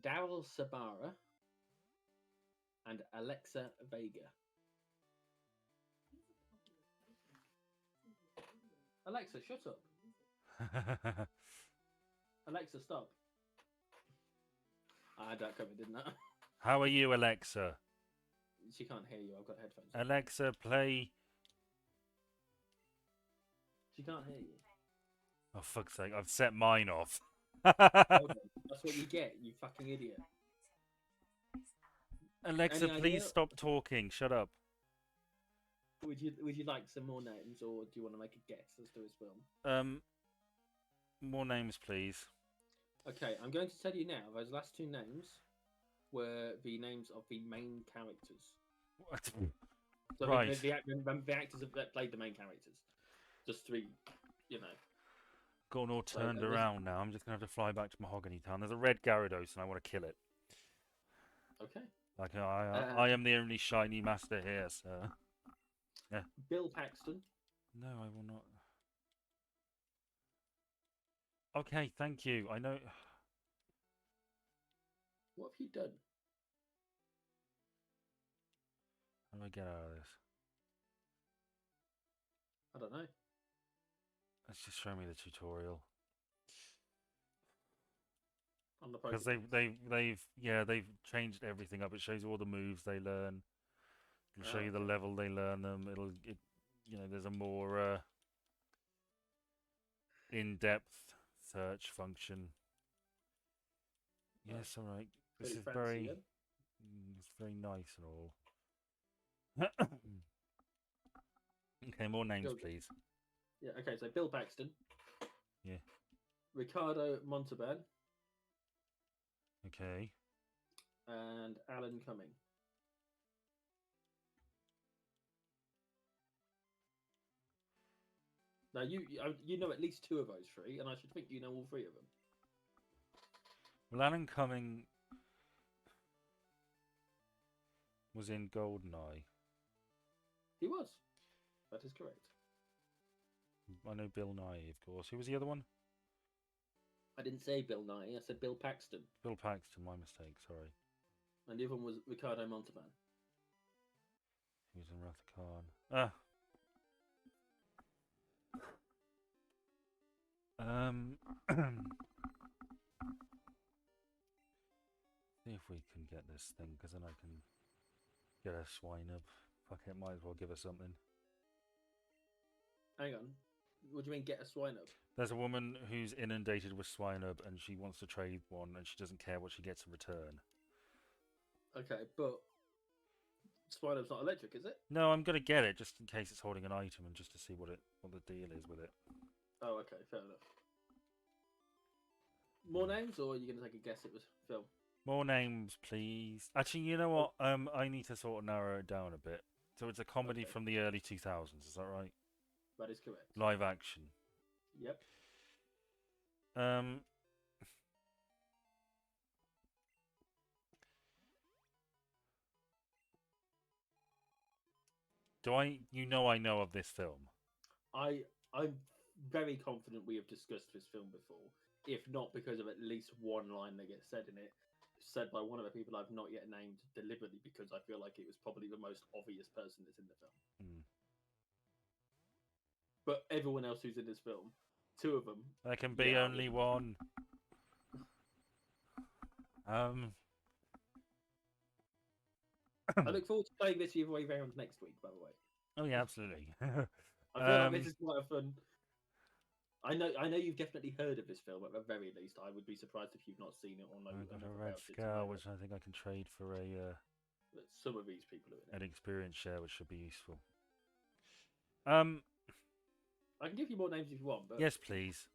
Daryl Sabara and Alexa Vega. Alexa, shut up. Alexa, stop. I had that covered, didn't I? How are you, Alexa? She can't hear you. I've got headphones. Alexa, play. She can't hear you. Oh, fuck's sake. I've set mine off. That's what you get, you fucking idiot. Alexa, please stop talking. Shut up. Would you like some more names, or do you want to make a guess as to his film? More names, please. Okay, I'm going to tell you now. Those last two names were the names of the main characters. What? So right. The actors that played the main characters. Just three, you know. Gone all turned around now. I'm just going to have to fly back to Mahogany Town. There's a red Gyarados and I want to kill it. Okay. Like, I am the only shiny master here, sir. Yeah. Bill Paxton. No, I will not. Okay, thank you. I know. What have you done? How do I get out of this? I don't know. Let's just show me the tutorial. On the because they've changed everything up. It shows you all the moves they learn. It'll show you the level they learn them. There's a more in-depth search function. Yes, all right. This is very, it's very nice and all. Okay, more names, please. Yeah. Okay. So Bill Paxton. Yeah. Ricardo Montalban. Okay. And Alan Cumming. Now you know at least two of those three, and I should think you know all three of them. Well, Alan Cumming was in GoldenEye. He was. That is correct. I know Bill Nye, of course. Who was the other one? I didn't say Bill Nye. I said Bill Paxton. Bill Paxton, my mistake. Sorry. And the other one was Ricardo Montalban. He was in Wrath of Khan. See if we can get this thing, because then I can get a swine up. Fuck it, might as well give her something. Hang on. What do you mean, get a swine up? There's a woman who's inundated with swine up, and she wants to trade one, and she doesn't care what she gets in return. Okay, but swine up's not electric, is it? No, I'm gonna get it just in case it's holding an item, and just to see what the deal is with it. Oh, okay, fair enough. More names, or are you gonna take a guess it was Phil? More names, please. Actually, you know what? I need to sort of narrow it down a bit. So it's a comedy from the early 2000s, is that right? That is correct. Live action. Yep. I know of this film? I'm very confident we have discussed this film before, if not because of at least one line that gets said in it, said by one of the people I've not yet named deliberately, because I feel like it was probably the most obvious person that's in the film. But everyone else who's in this film, two of them. There can be only one. I look forward to playing this the other way round next week, by the way. Oh yeah, absolutely. I feel like this is quite a fun. I know you've definitely heard of this film at the very least. I would be surprised if you've not seen it or know. I've got a red scale, which I think I can trade for some of these people are in an experience share, which should be useful. I can give you more names if you want. But... Yes, please.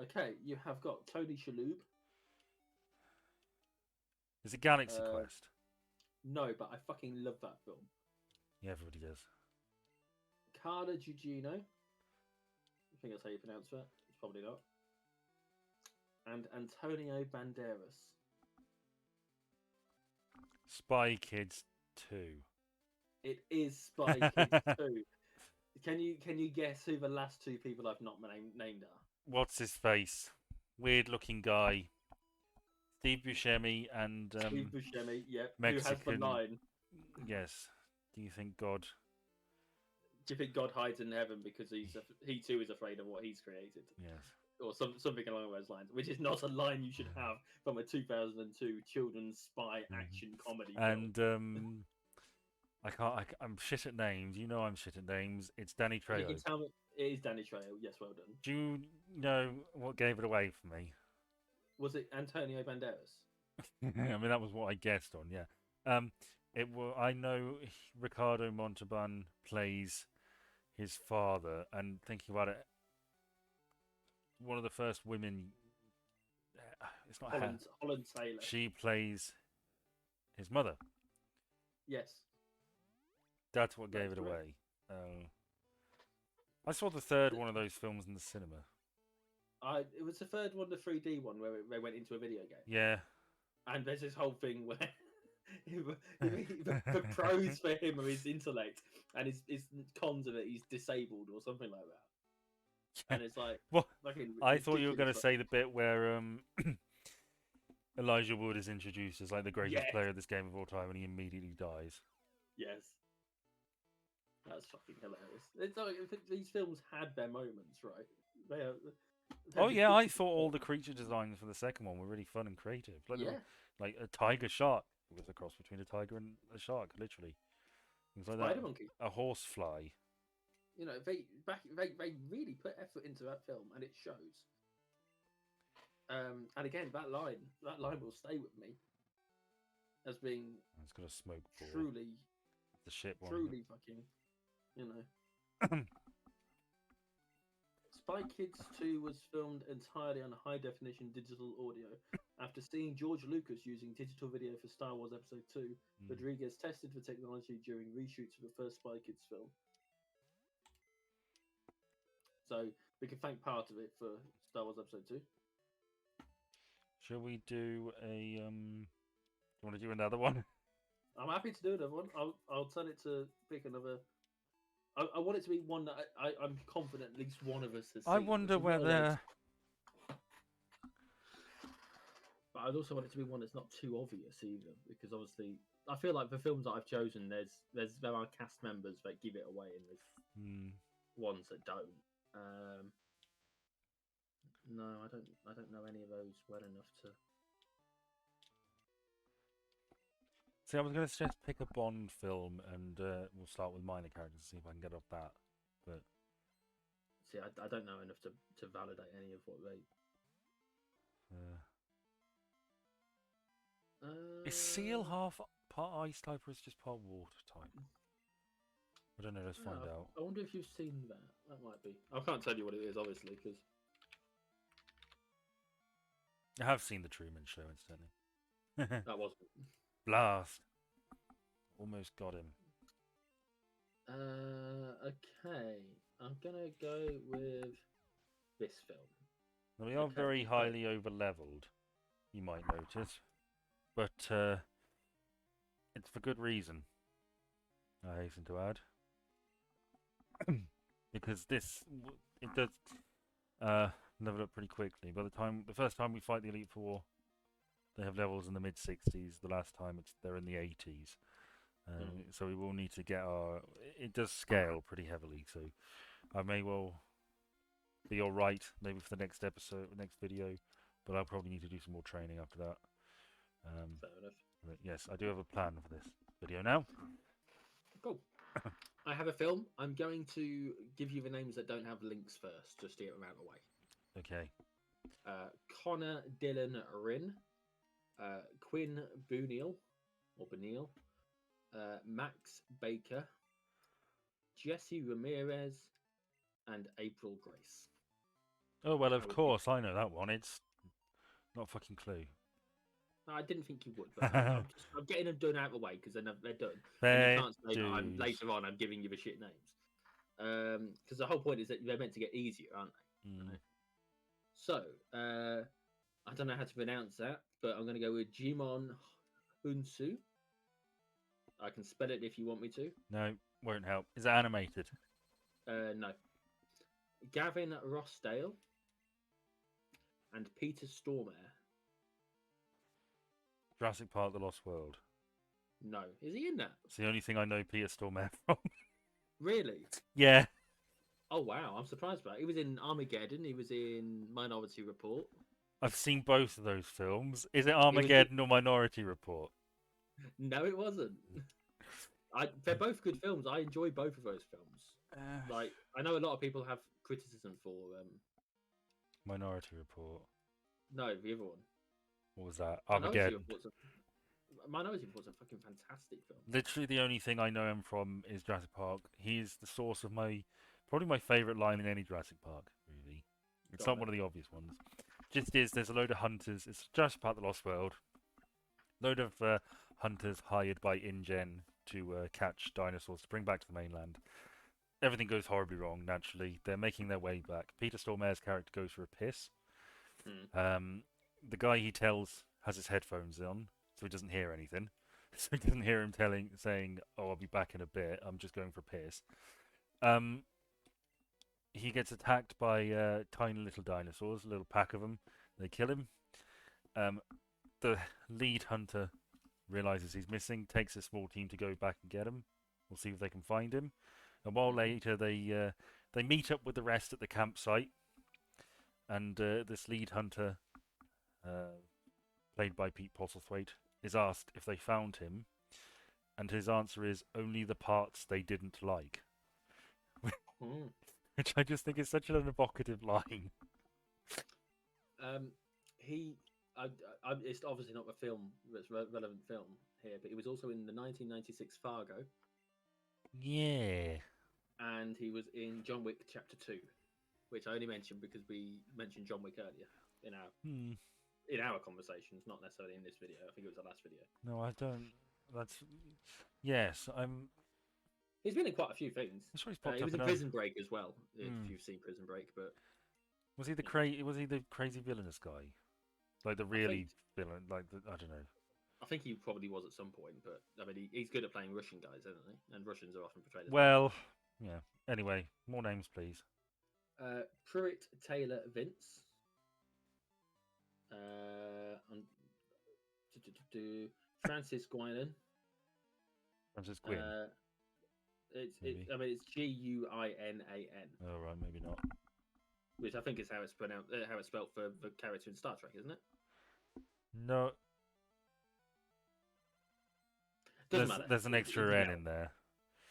Okay, you have got Tony Shalhoub. Is it Galaxy Quest? No, but I fucking love that film. Yeah, everybody does. Carla Gugino. I think that's how you pronounce that. It's probably not. and Antonio Banderas. Spy Kids 2. It is Spy Kids 2. Can you guess who the last two people I've not named are? What's his face? Weird looking guy. Steve Buscemi and Steve Buscemi, yep. Mexican. Who has the line? Yes. Do you think God? Do you think God hides in heaven because he too is afraid of what he's created? Yes. Or something along those lines, which is not a line you should have from a 2002 children's spy action comedy and film. I'm shit at names. You know I'm shit at names. It's Danny Trejo. You can tell me it is Danny Trejo. Yes, well done. Do you know what gave it away for me? Was it Antonio Banderas? I mean, that was what I guessed on. Yeah. I know Ricardo Montalban plays his father, and thinking about it, one of the first women. It's not Holland Taylor. She plays his mother. Yes. That's what gave it away. I saw the third one of those films in the cinema. It was the third one, the 3D one, where they went into a video game. Yeah. And there's this whole thing where the pros for him are his intellect, and his cons of it, he's disabled or something like that. And it's like, well, I thought you were going to say the bit where Elijah Wood is introduced as like the greatest player of this game of all time, and he immediately dies. Yes. That's fucking hilarious. It's like, these films had their moments, right? I thought all the creature designs for the second one were really fun and creative. Like a tiger shark. It was a cross between a tiger and a shark, literally. Things like Spider that. Monkey. A horsefly. You know, they really put effort into that film, and it shows. And again, that line will stay with me as being. It's got a smoke ball. Truly. The shit one. Truly fucking, you know. Spy Kids 2 was filmed entirely on high-definition digital audio. After seeing George Lucas using digital video for Star Wars Episode 2, Rodriguez tested the technology during reshoots of the first Spy Kids film. So we can thank part of it for Star Wars Episode 2. Shall we do a... Do you want to do another one? I'm happy to do another one. I'll tell it to pick another... I want it to be one that I'm confident at least one of us has seen. I wonder whether... But I'd also want it to be one that's not too obvious either, because obviously I feel like the films that I've chosen, there are cast members that give it away, and there's ones that don't. No, I don't know any of those well enough to. See, I was going to suggest pick a Bond film, and we'll start with minor characters and see if I can get off that. But see, I don't know enough to validate any of what they. Is Seal half part ice type or is just part water type? I don't know. Let's find out. I wonder if you've seen that. That might be. I can't tell you what it is, obviously, because I have seen the Truman Show, incidentally. that wasn't. Blast. Almost got him. Okay. I'm gonna go with this film. Now, we are very highly over-leveled, you might notice. But it's for good reason, I hasten to add. Because it does level up pretty quickly. By the first time we fight the Elite Four, they have levels in the mid-60s. The last time they're in the 80s. So we will need to get it does scale pretty heavily, so I may well be alright maybe for the next episode, next video, but I'll probably need to do some more training after that. Fair enough. But yes, I do have a plan for this video now. Cool. I have a film. I'm going to give you the names that don't have links first, just to get them out of the way. Okay. Connor Dylan Rinn, Quinn Buniel, Max Baker, Jesse Ramirez, and April Grace. Oh, well, of course, I know that one. It's not a fucking clue. I didn't think you would, but I'm getting them done out of the way because they're done. You can't say that later on I'm giving you the shit names. Because the whole point is that they're meant to get easier, aren't they? Mm. So, I don't know how to pronounce that, but I'm going to go with Jimon Hunsu. I can spell it if you want me to. No, won't help. Is it animated? No. Gavin Rossdale and Peter Stormare. Jurassic Park: The Lost World. No. Is he in that? It's the only thing I know Peter Stormare from. Really? Yeah. Oh, wow. I'm surprised by that. He was in Armageddon. He was in Minority Report. I've seen both of those films. Is it was Armageddon or Minority Report? No, it wasn't. They're both good films. I enjoy both of those films. Like, I know a lot of people have criticism for Minority Report. No, the other one. What was that? Minority Armageddon. Minority Report's a fucking fantastic film. Literally the only thing I know him from is Jurassic Park. He's the source of probably my favourite line in any Jurassic Park movie. It's not one of the obvious ones. Just is, there's a load of hunters. It's Jurassic Park: The Lost World. Load of hunters hired by InGen to catch dinosaurs to bring back to the mainland. Everything goes horribly wrong, naturally. They're making their way back. Peter Stormare's character goes for a piss. The guy he tells has his headphones on, so he doesn't hear anything. So he doesn't hear him saying, "Oh, I'll be back in a bit. I'm just going for a piss." He gets attacked by tiny little dinosaurs, a little pack of them. They kill him. The lead hunter realizes he's missing, takes a small team to go back and get him. We'll see if they can find him. A while later, they meet up with the rest at the campsite, and this lead hunter, played by Pete Postlethwaite, is asked if they found him, and his answer is only the parts they didn't like. Which I just think is such an evocative line. It's obviously not a film that's relevant film here, but he was also in the 1996 Fargo. Yeah. And he was in John Wick Chapter 2, which I only mentioned because we mentioned John Wick earlier in our conversations, not necessarily in this video. I think it was the last video. No, I don't. Yes, I'm. He's been in quite a few things. I'm sure he's popped he up was in Prison Break as well. If you've seen Prison Break, but was he the crazy villainous guy, like the really villain? Like I don't know. I think he probably was at some point, but I mean, he's good at playing Russian guys, isn't he? And Russians are often portrayed as yeah. Anyway, more names, please. Pruitt Taylor Vince. Francis Guinan. Francis Gwynn. It's Guinan. Oh right, maybe not. Which I think is how it's pronounced, how it's spelled for the character in Star Trek, isn't it? No. Doesn't matter. There's an extra N in there.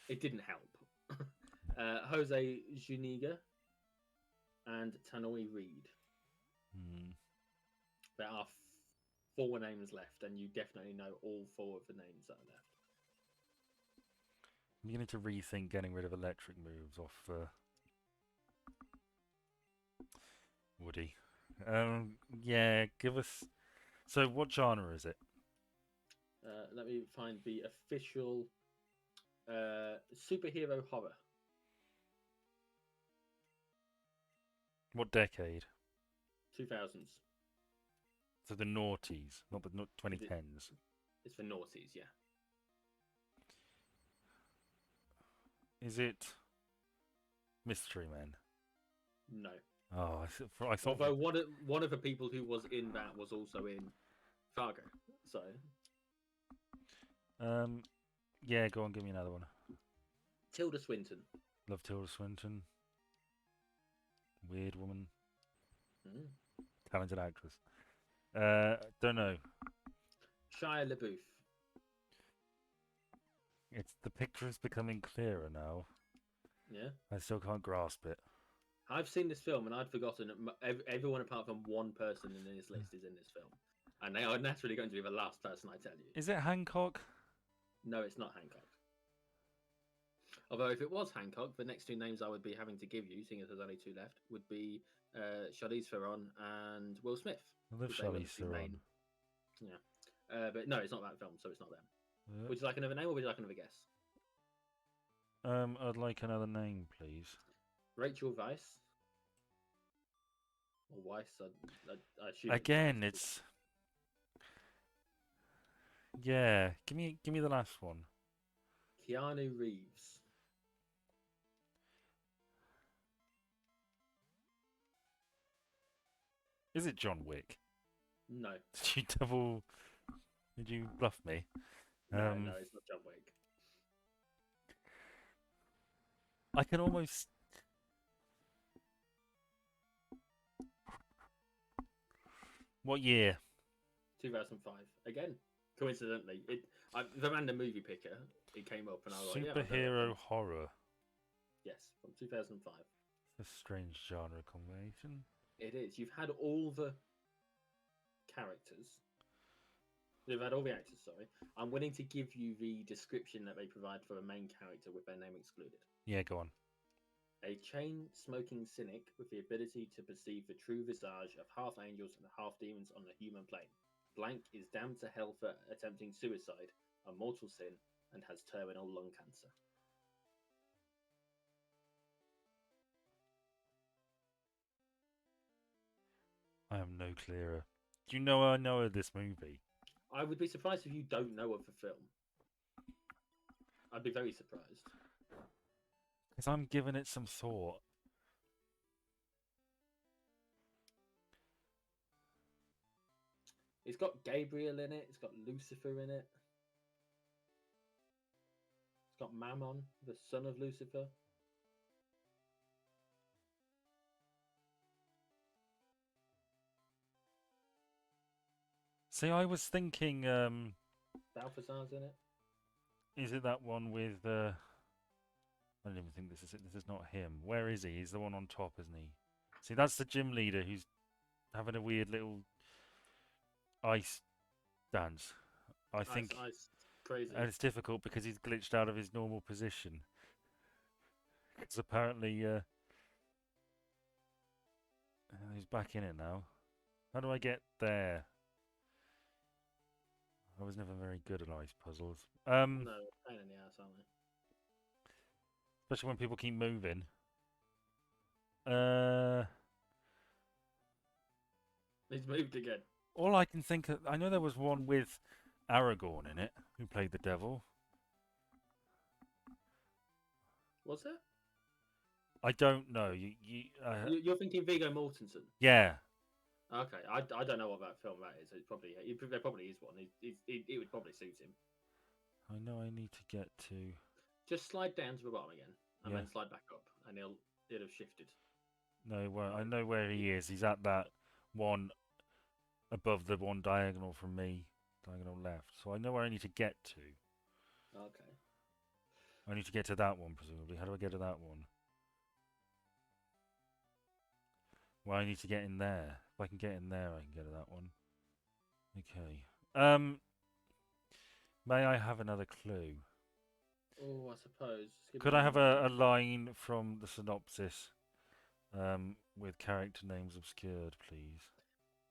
It didn't help. Jose Zuniga and Tanoi Reed. There are 4 names left, and you definitely know all 4 of the names that are left. I'm beginning to rethink getting rid of electric moves off Woody. Yeah, give us. So, what genre is it? Let me find the official superhero horror. What decade? 2000s. So the noughties, not the 2010s. It's for noughties, yeah. Is it Mystery Men? No. Oh, I thought. Although one of the people who was in that was also in Fargo, so. Yeah, go on, give me another one. Tilda Swinton. Love Tilda Swinton. Weird woman. Talented actress. Don't know. Shia LaBeouf. The picture is becoming clearer now. Yeah. I still can't grasp it. I've seen this film and I'd forgotten everyone apart from one person in this list is in this film, and they are naturally going to be the last person I tell you. Is it Hancock? No, it's not Hancock. Although if it was Hancock, the next 2 names I would be having to give you, seeing as there's only 2 left, would be Charlize Theron and Will Smith. I love Charlize Theron. Yeah. But no, it's not that film, so it's not them. Would you like another name or would you like another guess? I'd like another name, please. Rachel Weisz or Weiss. I assume Again, it's yeah. Give me the last one. Keanu Reeves. Is it John Wick? No. Did you double? Did you bluff me? No, it's not John Wick. I can almost. What year? 2005. Again, coincidentally, the random movie picker. It came up, and I was like, yeah, Superhero horror. Yes, from 2005. A strange genre combination. It is. You've had all the characters. You've had all the actors, sorry. I'm willing to give you the description that they provide for a main character with their name excluded. Yeah, go on. A chain-smoking cynic with the ability to perceive the true visage of half angels and half demons on the human plane. Blank is damned to hell for attempting suicide, a mortal sin, and has terminal lung cancer. I am no clearer. Do you know I know of this movie? I would be surprised if you don't know of the film. I'd be very surprised. Because I'm giving it some thought. It's got Gabriel in it. It's got Lucifer in it. It's got Mammon, the son of Lucifer. See, I was thinking, Balthazar's in it. is it that one with, I don't even think this is it. This is not him. Where is he? He's the one on top, isn't he? See, that's the gym leader who's having a weird little ice dance. I think Ice. Crazy. and it's difficult because he's glitched out of his normal position. Because apparently, he's back in it now. How do I get there? I was never very good at ice puzzles. No, pain in the ass, aren't they? Especially when people keep moving. He's moved again. All I can think of, I know there was one with Aragorn in it, who played the devil. Was there? I don't know. You're thinking Viggo Mortensen. Yeah. Okay, I don't know what that film that is. It's probably there probably is one. It would probably suit him. I know I need to get to. Just slide down to the bottom again, and Yeah. then slide back up, and it'll have shifted. No, well, I know where he is. He's at that one above the one diagonal from me, diagonal left. So I know where I need to get to. Okay. I need to get to that one, presumably. How do I get to that one? Well, I need to get in there. If I can get in there, I can get to that one. Okay. May I have another clue? Oh, I suppose. Could I have a line from the synopsis with character names obscured, please?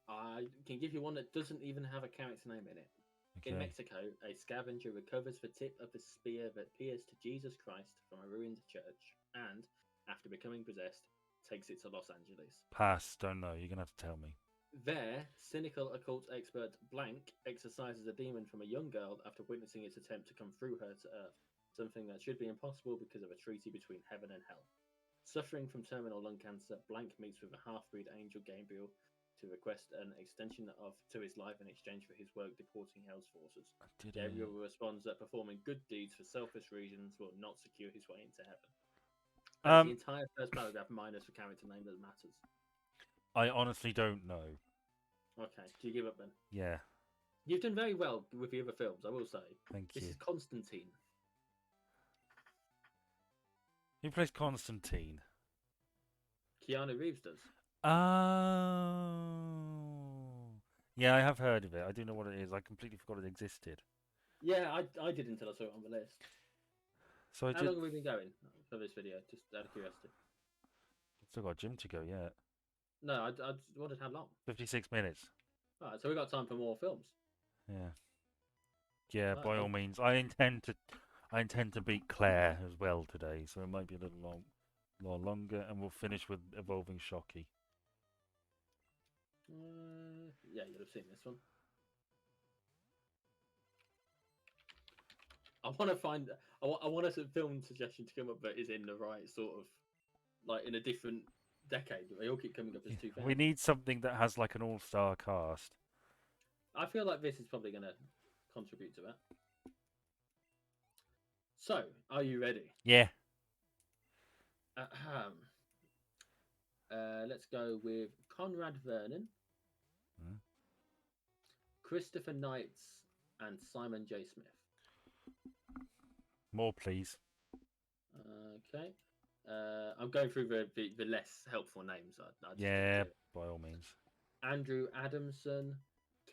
I can give you one that doesn't even have a character name in it. Okay. In Mexico, a scavenger recovers the tip of the spear that pierced Jesus Christ from a ruined church, and, after becoming possessed, takes it to Los Angeles. Pass. Don't know. You're gonna have to tell me. There, cynical occult expert Blank exorcises a demon from a young girl after witnessing its attempt to come through her to Earth, something that should be impossible because of a treaty between heaven and hell. Suffering from terminal lung cancer, Blank meets with a half-breed angel Gabriel to request an extension to his life in exchange for his work deporting Hell's forces. Gabriel responds that performing good deeds for selfish reasons will not secure his way into heaven. That's the entire first paragraph minus the character name that matters. I honestly don't know. Okay, do you give up then? Yeah. You've done very well with the other films, I will say. Thank This you. is Constantine. Who plays Constantine? Keanu Reeves does. Oh. Yeah, I have heard of it. I do know what it is. I completely forgot it existed. Yeah, I did until I saw it on the list. So I How long have we been going for this video? Just out of curiosity. Still got a gym to go yet. No, I wondered how long. 56 minutes. Alright, so we've got time for more films. Yeah. Yeah, by all means. I intend to beat Claire as well today, so it might be a little longer, and we'll finish with Evolving Shocky. Yeah, you'll have seen this one. I want to find. I want a film suggestion to come up that is in the right sort of, like in a different decade. They all keep coming up as 2000. We need something that has like an all-star cast. I feel like this is probably going to contribute to that. So, are you ready? Yeah. Let's go with Conrad Vernon, Christopher Knights, and Simon J. Smith. More, please. Okay. I'm going through the less helpful names. Yeah, by all means. Andrew Adamson,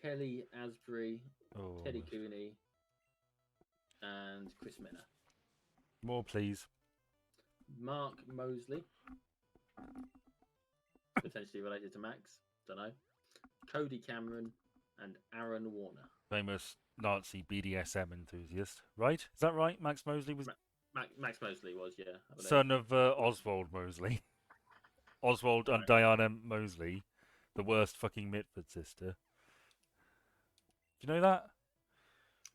Kelly Asbury, Oh. Teddy Cooney, and Chris Minner. More, please. Mark Mosley, potentially related to Max, don't know. Cody Cameron, and Aaron Warner. Famous Nazi BDSM enthusiast, right? Is that right? Max Mosley was... Max Mosley was, yeah. Son of Oswald Mosley. Oswald and Diana Mosley, the worst fucking Mitford sister. Do you know that?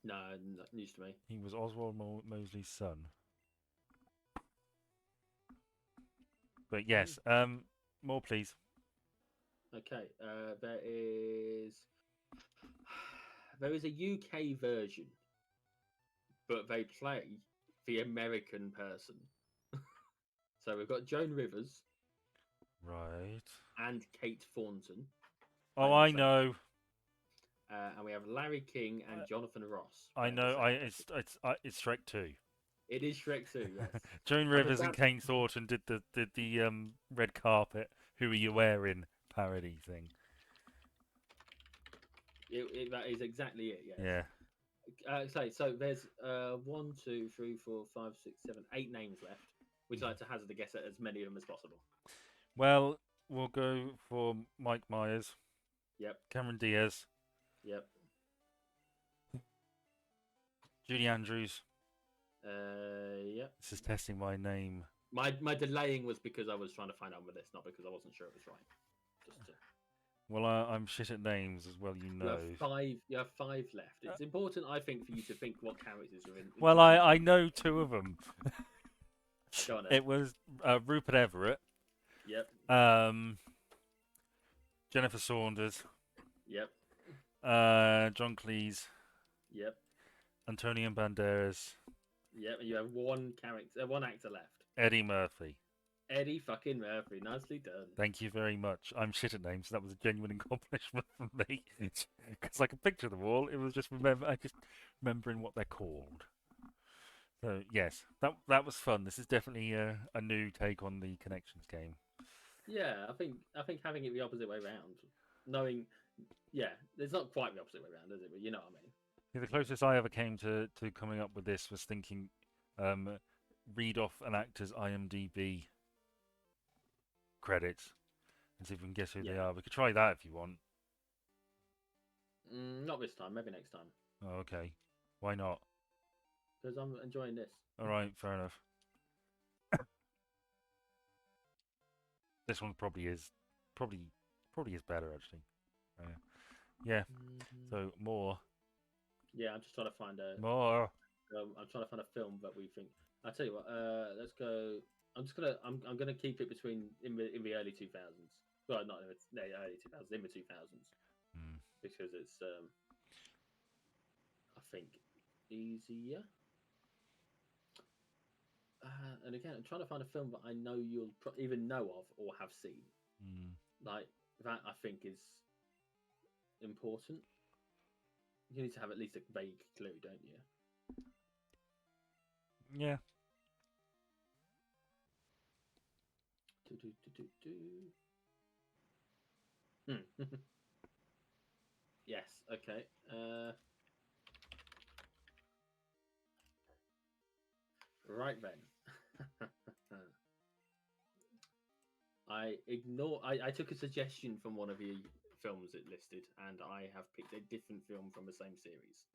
No, not news to me. He was Oswald Mosley's son. But yes, more please. Okay, there is a UK version, but they play the American person. So we've got Joan Rivers, right, and Kate Thornton. Oh, I know. And we have Larry King and Jonathan Ross. I know. It's Shrek 2. It is Shrek 2, yes. Joan Rivers and Kate Thornton did the red carpet "Who Are You Wearing" parody thing. That is exactly it. Yes. Yeah. So there's 1, 2, 3, 4, 5, 6, 7, 8 names left. Would you like to hazard a guess at as many of them as possible? Well, we'll go for Mike Myers. Yep. Cameron Diaz. Yep. Judy Andrews. Yep. This is testing my name. My delaying was because I was trying to find out with this, not because I wasn't sure it was right. Just to... Well, I'm shit at names as well, you know. You have 5 left. It's important, I think, for you to think what characters are in. Well, I know 2 of them. Go on, it was Rupert Everett. Yep. Jennifer Saunders. Yep. John Cleese. Yep. Antonio Banderas. Yep. You have one actor left. Eddie Murphy. Eddie fucking Murphy. Nicely done. Thank you very much. I'm shit at names. So that was a genuine accomplishment for me because I can picture them all. It was just remembering what they're called. So yes, that was fun. This is definitely a new take on the Connections game. Yeah, I think having it the opposite way round, knowing, yeah, it's not quite the opposite way round, is it? But you know what I mean. Yeah, the closest I ever came to coming up with this was thinking, read off an actor's IMDb credits and see if we can guess who they are. We could try that if you want. Not this time. Maybe next time. Oh, okay. Why not? Because I'm enjoying this. All right, fair enough. This one probably is better actually. Yeah. So more. Yeah, I'm just trying to find more. I'm trying to find a film that we think. I'll tell you what. Let's go. I'm gonna keep it between in the early 2000s. Well, not in the early 2000s, in the 2000s, because it's I think easier. And again, I'm trying to find a film that I know you'll either know of or have seen. Like that, I think is important. You need to have at least a vague clue, don't you? Yeah. Yes. Okay. Right then. I took a suggestion from one of your films it listed, and I have picked a different film from the same series.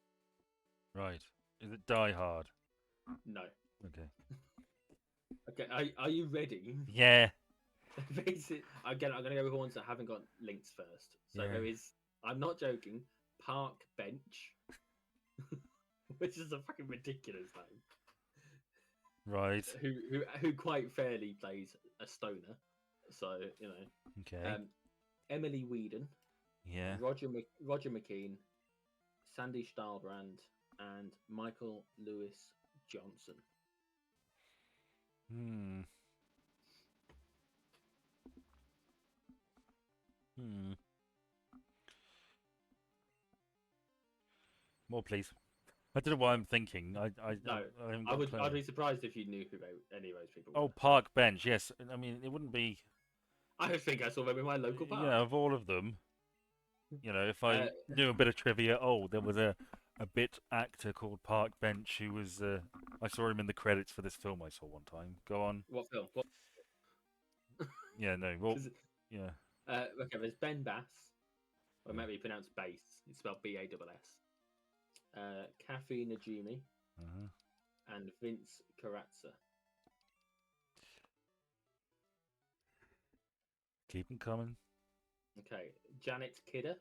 Right. Is it Die Hard? No. Okay. Okay. Are you ready? Yeah. Again, I'm going to go with ones that haven't got links first. So Yeah. there is, I'm not joking, Park Bench, which is a fucking ridiculous name. Right. Who quite fairly plays a stoner. So, you know. Okay. Emily Whedon, Yeah. Roger McKean, Sandy Stahlbrand, and Michael Lewis Johnson. Hmm. More, please. I don't know what I'm thinking. I'd be surprised if you knew who any of those people were. Oh, Park Bench. Yes. I mean, it wouldn't be. I think I saw them in my local park. Yeah, of all of them, if I knew a bit of trivia, there was a bit actor called Park Bench who was. I saw him in the credits for this film I saw one time. Go on. What film? What? Yeah, no. Well, yeah. Okay, there's Ben Bass, or maybe pronounced Bass. It's spelled B-A-S-S. Kathy Najimy, and Vince Carrazza. Keep them coming. Okay, Janet Kidder,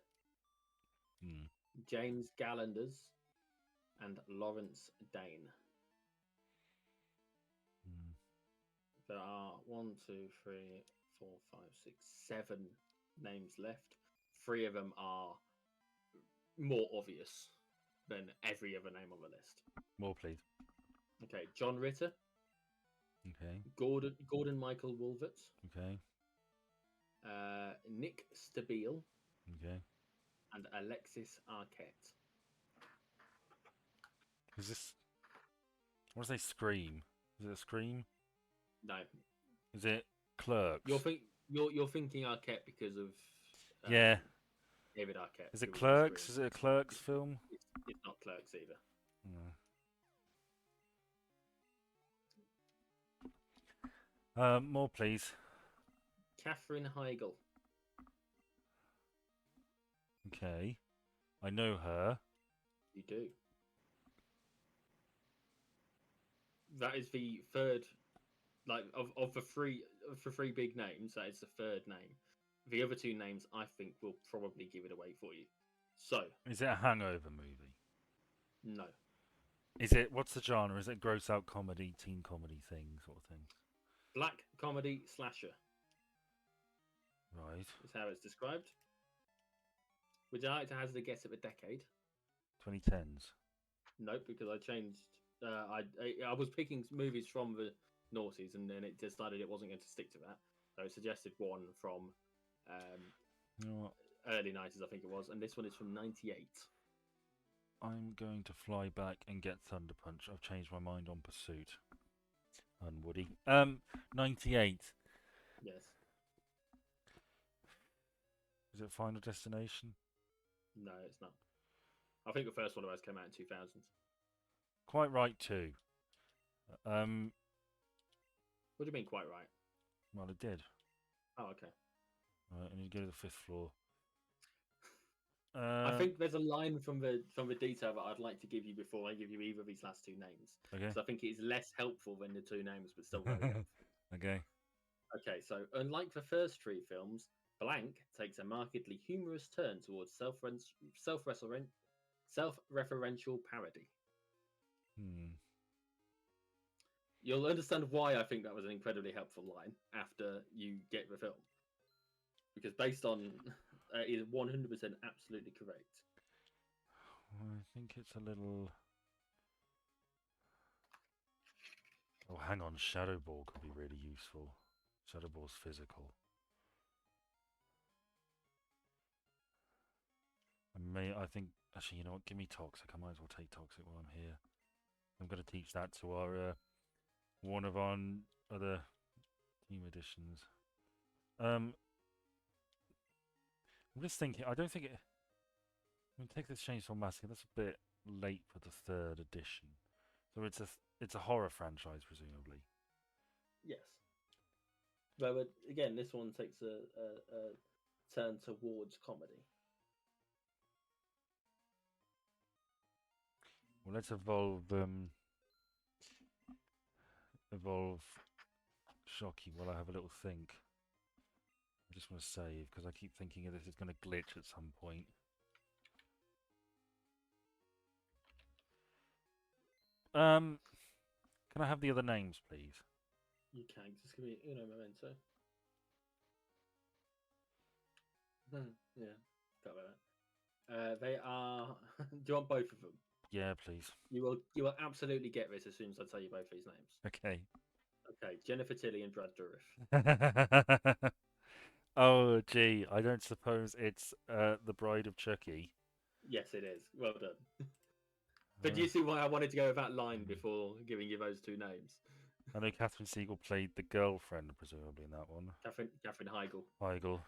James Gallanders, and Lawrence Dane. There are 1, 2, 3, 4, 5, 6, 7 names left. 3 of them are more obvious than every other name on the list. More, please. Okay, John Ritter. Okay. Gordon Michael Wolvert. Okay. Nick Stabile. Okay. And Alexis Arquette. Is this? What does they scream? Is it a scream? No. Is it Clerks? You're thinking Arquette because of yeah. David Arquette. Is it Clerks? Is it a Clerks film? It's not Clerks either. More, please. Katherine Heigl. Okay, I know her. You do. That is the third, of the three big names. That is the third name. The other 2 names, I think, will probably give it away for you. So, is it a Hangover movie? No. Is it? What's the genre? Is it gross out comedy, teen comedy thing, sort of thing? Black comedy slasher. Right. Is how it's described. Would you like to hazard a guess at the decade? 2010s. Nope, because I changed. I was picking movies from the noughties, and then it decided it wasn't going to stick to that. So I suggested one from early 90s, I think it was, and this one is from 98. I'm going to fly back and get Thunder Punch. I've changed my mind on Pursuit. And Woody. 98. Yes. Is it Final Destination? No, it's not. I think the first one of those came out in 2000. Quite right too. What do you mean quite right? Well, it did. Oh, okay. Right, I need to go to the 5th floor. I think there's a line from the detail that I'd like to give you before I give you either of these last 2 names. Okay. So I think it is less helpful than the 2 names, but still very helpful. Okay. Okay, so unlike the first 3 films, Blank takes a markedly humorous turn towards self-referential parody. You'll understand why I think that was an incredibly helpful line after you get the film. Because based on... it is 100% absolutely correct. I think it's a little... Oh, hang on. Shadow Ball could be really useful. Shadow Ball's physical. I think... Actually, you know what? Give me Toxic. I might as well take Toxic while I'm here. I'm going to teach that to our... one of our other team editions. I'm just thinking, I don't think it... I mean, take this Chainsaw Massacre, that's a bit late for the 3rd edition. So it's a horror franchise, presumably. Yes. But again, this one takes a turn towards comedy. Well, let's evolve Shocky while I have a little think. I just want to save because I keep thinking this is going to glitch at some point. Can I have the other names, please? You can. Just give me uno momento. Yeah, got that. They are. Do you want both of them? Yeah, please. You will absolutely get this as soon as I tell you both these names. Okay. Okay, Jennifer Tilly and Brad Dourif. Oh, gee, I don't suppose it's the Bride of Chucky. Yes, it is. Well done. But do you see why I wanted to go with that line before giving you those two names? I know Catherine Siegel played the girlfriend, presumably, in that one. Catherine Heigl. Heigl.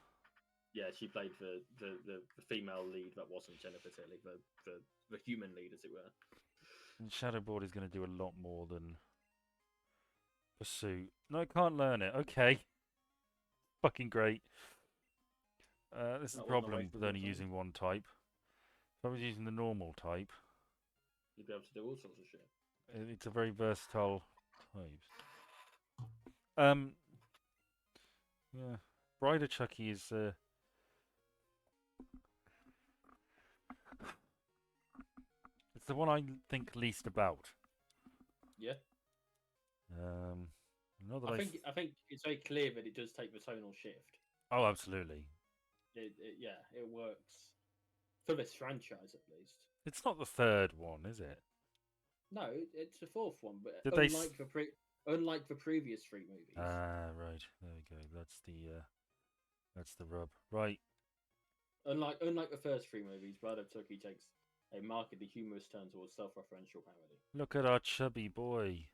Yeah, she played the female lead that wasn't Jennifer Tilly, the human lead, as it were. And Shadowboard is going to do a lot more than Pursuit. No, I can't learn it. Okay. Fucking great. This is the problem with only using one type. If I was using the normal type, you'd be able to do all sorts of shit. It's a very versatile type. Yeah. Bride of Chucky is it's the one I think least about. Yeah. Not that I think it's very clear that it does take the tonal shift. Oh, absolutely. It works for this franchise at least. It's not the third one, is it? No, it's the fourth one, but Did unlike the previous three movies. Ah, right. There we go. That's the rub. Right. Unlike the first three movies, Bride of Chucky takes a markedly humorous turn towards self-referential parody. Look at our chubby boy.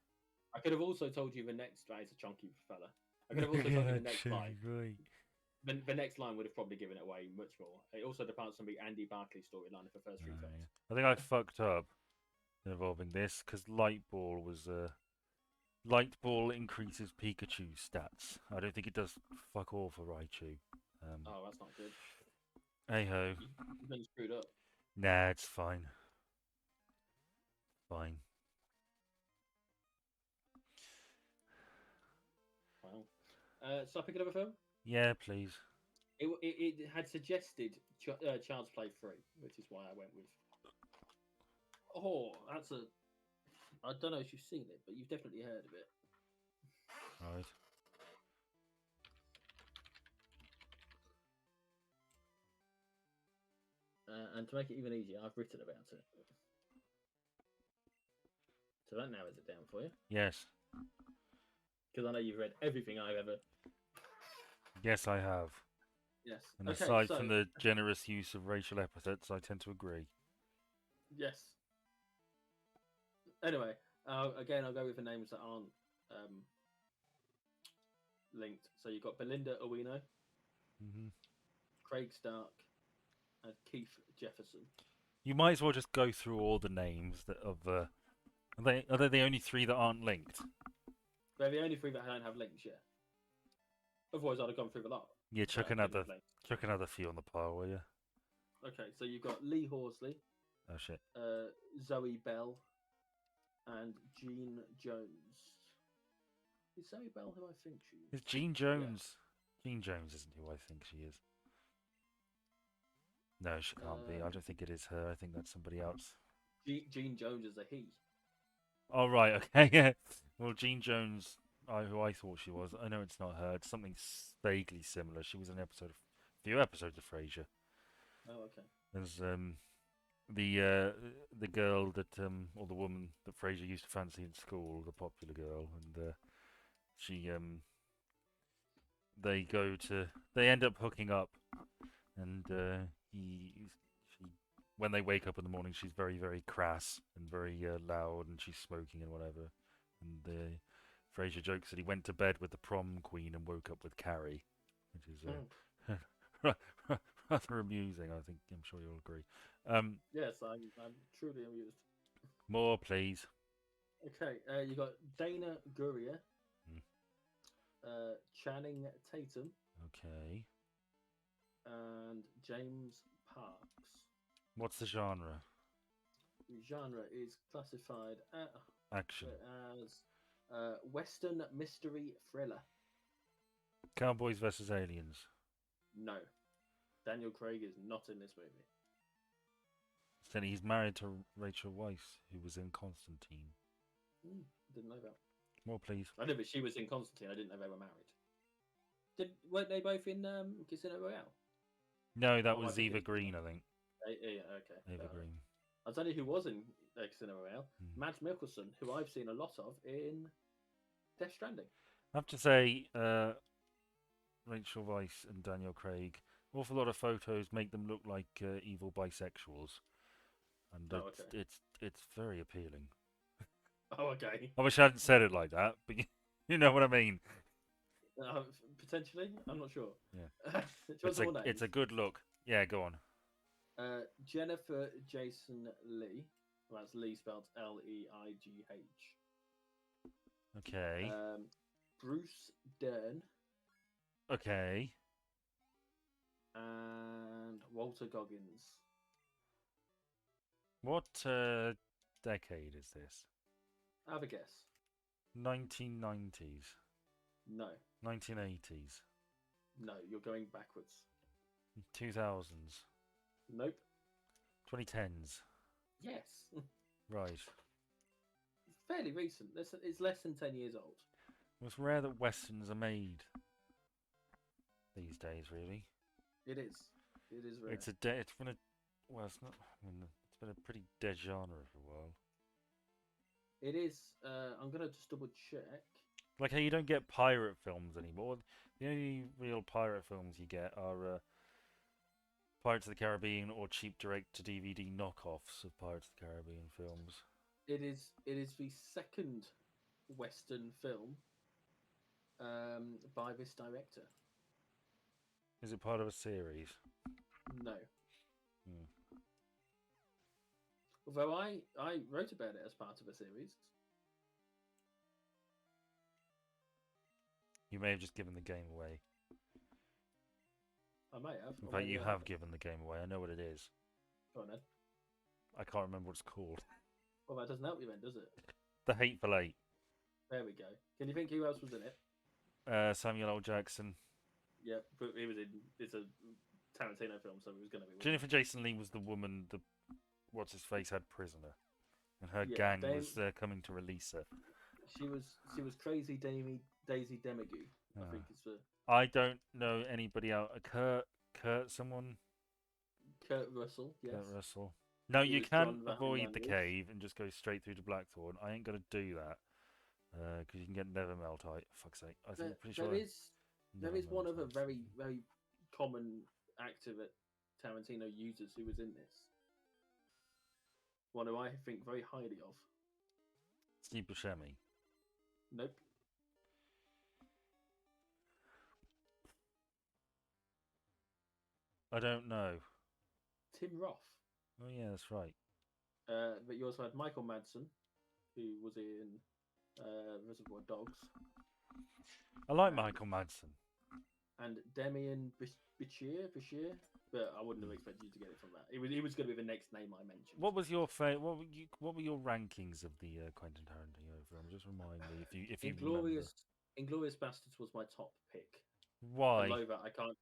I could have also told you the next. It's a chunky fella. I could have also told you the next line. Right. The next line would have probably given it away much more. It also departs from the Andy Barclay storyline of the first three films. Yeah. I think I fucked up involving this because Light Ball Light Ball increases Pikachu stats. I don't think it does fuck all for Raichu. Oh, that's not good. Hey ho. You've been screwed up. Nah, it's fine. Fine. Wow. So I pick another film? Yeah, please. It had suggested Child's Play 3, which is why I went with. Oh, that's a. I don't know if you've seen it, but you've definitely heard of it. Right. And to make it even easier, I've written about it. So that narrows it down for you. Yes. Because I know you've read everything I've ever. Yes, I have. Yes. And aside from the generous use of racial epithets, I tend to agree. Yes. Anyway, again, I'll go with the names that aren't linked. So you've got Belinda Owino, Craig Stark, and Keith Jefferson. You might as well just go through all the names are they the only three that aren't linked? They're the only three that don't have links yet. Otherwise, I'd have gone through the lot. Yeah, chuck another few on the pile, will you? Okay, so you've got Lee Horsley. Oh shit. Zoe Bell, and Jean Jones. Is Zoe Bell who I think she is? Is Jean Jones? Yeah. Jean Jones isn't who I think she is. No, she can't be. I don't think it is her. I think that's somebody else. Jean Jones is a he. Oh, right, okay, yeah. Well, Jean Jones, who I thought she was, I know it's not her. It's something vaguely similar. She was in a few episodes of Frasier. Oh, okay. There's the girl that or the woman that Frasier used to fancy in school, the popular girl, and she they end up hooking up, and when they wake up in the morning, she's very, very crass and very loud, and she's smoking and whatever. And Frasier jokes that he went to bed with the prom queen and woke up with Carrie, which is rather amusing. I'm sure you'll agree. Yes, I'm truly amused. More, please. Okay, you got Dana Gurria, Channing Tatum. Okay. And James Parks. What's the genre? The genre is classified action as Western mystery thriller. Cowboys versus aliens. No, Daniel Craig is not in this movie. Then he's married to Rachel Weisz, who was in Constantine. Didn't know that. More, please. I know, but she was in Constantine. I didn't know they were married. Weren't they both in Casino Royale? No, that was Eva Green, I think. Yeah, okay. Eva Green. I'll tell you who was in Casino Royale. Mads Mikkelsen, who I've seen a lot of in Death Stranding. I have to say, Rachel Weisz and Daniel Craig, awful lot of photos make them look like evil bisexuals, and it's very appealing. Oh, okay. I wish I hadn't said it like that, but you know what I mean. Potentially, I'm not sure. Yeah, it's a good look. Yeah, go on. Jennifer Jason Leigh. Well, that's Lee spelled Leigh. Okay. Bruce Dern. Okay. And Walter Goggins. What decade is this? Have a guess. 1990s. No. 1980s. No, you're going backwards. 2000s. Nope. 2010s. Yes. Right. Fairly recent. It's less than 10 years old. It's rare that westerns are made these days, really. It is. It is rare. It's been a well, it's not. I mean, it's been a pretty dead genre for a while. It is. I'm gonna just double check. Like how you don't get pirate films anymore. The only real pirate films you get are Pirates of the Caribbean or cheap direct-to-DVD knockoffs of Pirates of the Caribbean films. It is the second Western film by this director. Is it part of a series? No. Although I wrote about it as part of a series. You may have just given the game away. I may have. In fact, you have given the game away. I know what it is. Go on then. I can't remember what it's called. Well, that doesn't help you then, does it? The Hateful Eight. There we go. Can you think who else was in it? Samuel L. Jackson. Yeah, but he was in. It's a Tarantino film, so it was going to be. Jennifer Jason Leigh was the woman. What's his face had prisoner, and her gang was coming to release her. She was crazy Daisy Demigou. I think it's the. I don't know anybody else. Kurt someone. Kurt Russell. Yes. Kurt Russell. No, you can avoid the cave and just go straight through to Blackthorn. I ain't gonna do that because you can get Nevermeltite. Fuck's sake! I think pretty sure there is one other very common actor that Tarantino uses who was in this. One who I think very highly of. Steve Buscemi. Nope. I don't know. Tim Roth. Oh yeah, that's right. But you also had Michael Madsen, who was in Reservoir Dogs. I like Michael Madsen. And Demian Bichir, but I wouldn't have expected you to get it from that. He was going to be the next name I mentioned. What was your What were your rankings of the Quentin Tarantino film? Just remind me if you remember. Inglourious Bastards was my top pick. Why? Below that, I can't.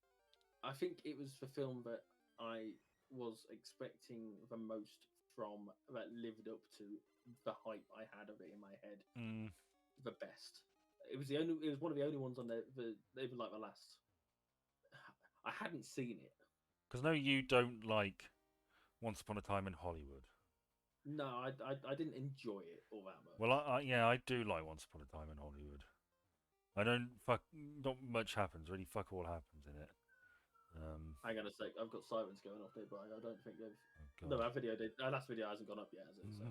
I think it was the film that I was expecting the most from, that lived up to the hype I had of it in my head. The best. It was one of the only ones on there. Even like the last. I hadn't seen it. Because no, you don't like Once Upon a Time in Hollywood. No, I didn't enjoy it all that much. Well, I do like Once Upon a Time in Hollywood. Not much happens really. Fuck all happens in it. Hang on a sec, I've got sirens going off there, but I don't think they've. No, our last video hasn't gone up yet, has it? So.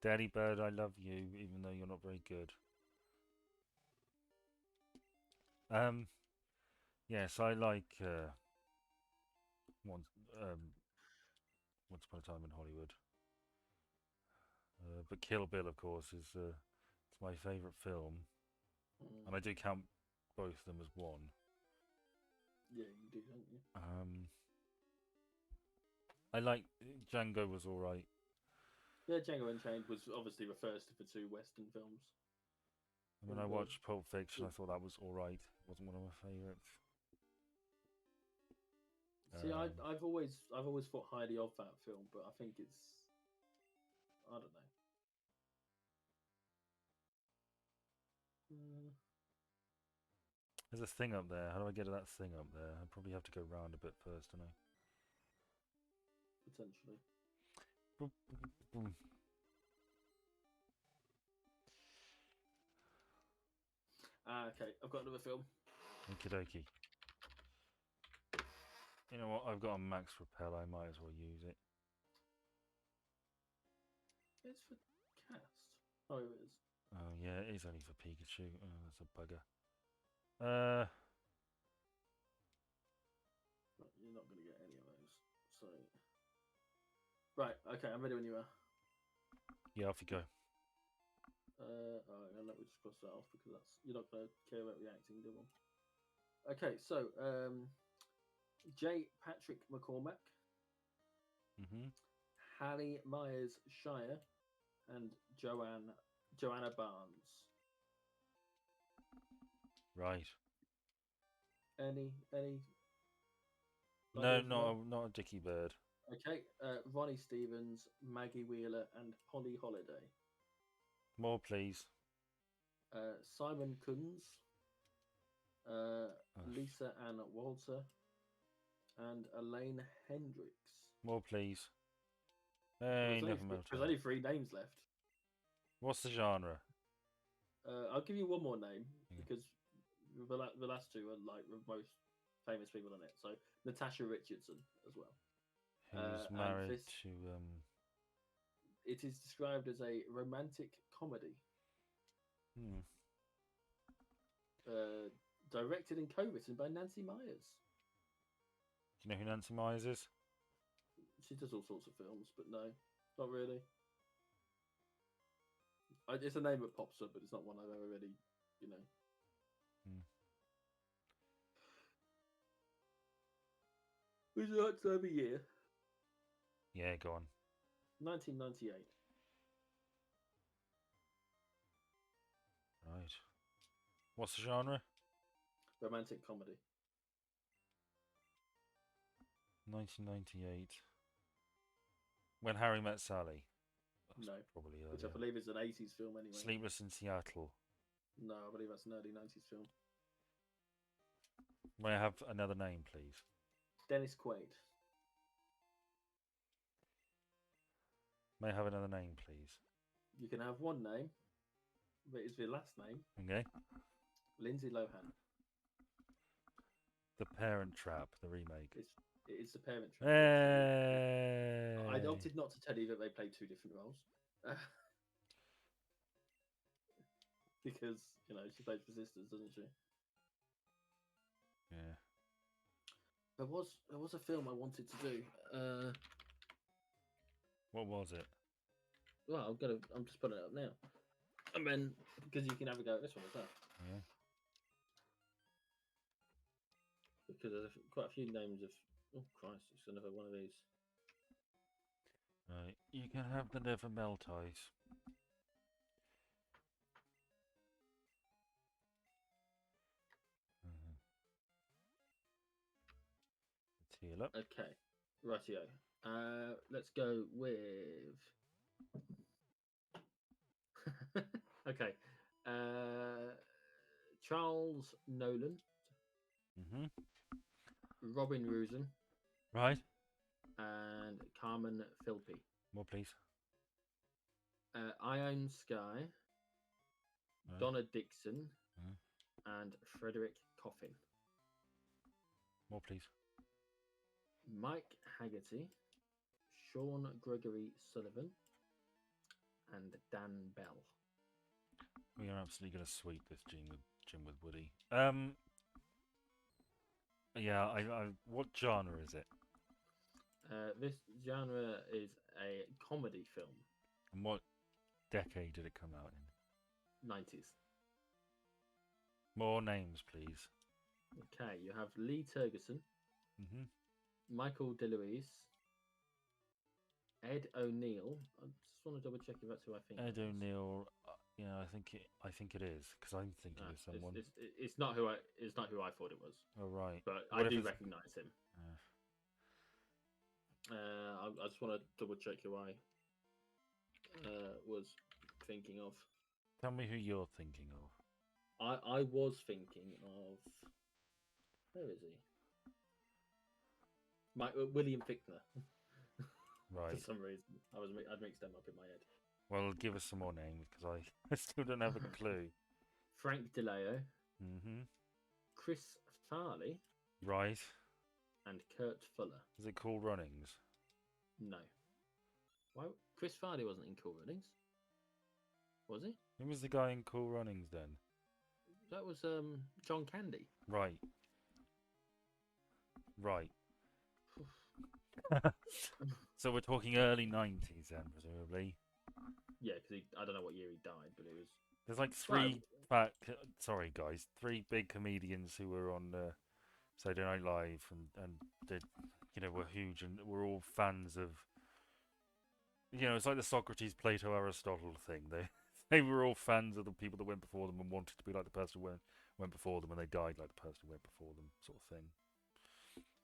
Daddy Bird, I love you, even though you're not very good. Yes, I like Once Upon a Time in Hollywood. But Kill Bill, of course, is it's my favourite film, and I do count both of them as one. Yeah, you do, don't you? I like Django was all right. Yeah, Django Unchained was obviously the first of the two Western films. When I watched Pulp Fiction, I thought that was alright. It wasn't one of my favourites. See, I've always thought highly of that film, but I think it's, I don't know. There's a thing up there. How do I get to that thing up there? I probably have to go round a bit first, don't I? Potentially. Boom, boom, boom. Okay, I've got another film. Okie dokie. You know what? I've got a max repel. I might as well use it. It's for cast. Oh, it is. Oh yeah, it is only for Pikachu. Oh, that's a bugger. You're not going to get any of those. So, right. Okay, I'm ready when you are. Yeah, off you go. And let me just cross that off because you're not going to care about reacting, do we? Okay, so J. Patrick McCormack, Hallie Myers Shire, and Joanna Barnes. Right. Any? No, not a Dicky Bird. Okay, Ronnie Stevens, Maggie Wheeler, and Holly Holiday. More, please. Simon Kunz, Lisa Ann Walter, and Elaine Hendricks. More, please. Hey, never mind. There's only 3 names left. What's the genre? I'll give you one more name because the last 2 are like the most famous people in it. So Natasha Richardson as well. Who's married to It is described as a romantic comedy. Directed and co-written by Nancy Myers. Do you know who Nancy Myers is? She does all sorts of films, but no, not really. It's a name that pops up, but it's not one I've ever really, Would you like to have a year? Yeah, go on. 1998. Right. What's the genre? Romantic comedy. 1998. When Harry Met Sally. That's No. Probably earlier. Which I believe is an 80s film anyway. Sleepless in Seattle. No, I believe that's an early 90s film. May I have another name, please? Dennis Quaid. May I have another name, please? You can have one name, but it's your last name. Okay. Lindsay Lohan. The Parent Trap, the remake. It's The Parent Trap. Hey! I opted not to tell you that they played 2 different roles. Because, she plays for sisters, doesn't she? Yeah. There was a film I wanted to do. What was it? Well, I'm just putting it up now. And then, because you can have a go at this one as well. Yeah. Because there's quite a few names of... Oh, Christ, it's another one of these. Right. You can have the Never Melt Ice. Let's heal up. Okay. Rightio. Let's go with... Okay. Charles Nolan. Robin Rusin. Right. And Carmen Philby. More, please. Ione Skye. Right. Donna Dixon. And Frederick Coffin. More, please. Mike Haggerty. Sean Gregory Sullivan. And Dan Bell. We are absolutely going to sweep this Jim with Woody. Yeah, what genre is it? This genre is a comedy film. And what decade did it come out in? 90s. More names, please. Okay, you have Lee Tergesen, Michael DeLuise, Ed O'Neill. I just want to double check if that's who I think. Ed O'Neill. Yeah, I think it is because I'm thinking of someone. It's not who I thought it was. Oh right. But What I if do it's... recognise him. I just want to double check who I was thinking of. Tell me who you're thinking of. I was thinking of, where is he? William Fichtner. Right. For some reason, I'd mixed them up in my head. Well, give us some more names because I still don't have a clue. Frank DeLeo. Mm-hmm. Chris Farley. Right. And Kurt Fuller. Is it Cool Runnings? No. Why? Chris Farley wasn't in Cool Runnings. Was he? Who was the guy in Cool Runnings then? That was John Candy. Right. Right. So we're talking early 90s then, presumably. Yeah, because I don't know what year he died, but it was... There's like sorry guys, three big comedians who were on Saturday Night Live and did, were huge and were all fans of, it's like the Socrates, Plato, Aristotle thing. They were all fans of the people that went before them and wanted to be like the person who went before them, and they died like the person who went before them, sort of thing.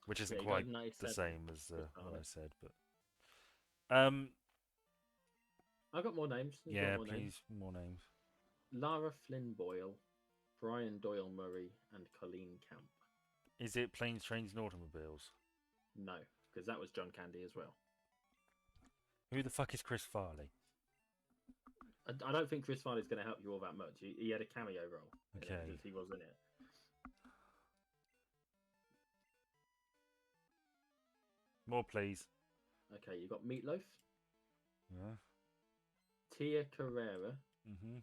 Which isn't quite the same as what I said, but I've got more names. Yeah, please, more names. Lara Flynn Boyle, Brian Doyle Murray, and Colleen Camp. Is it Planes, Trains, and Automobiles? No, because that was John Candy as well. Who the fuck is Chris Farley? I don't think Chris Farley's going to help you all that much. He had a cameo role. Okay. Because he was in it. More, please. Okay, you got Meatloaf. Yeah. Tia Carrera. Mm-hmm.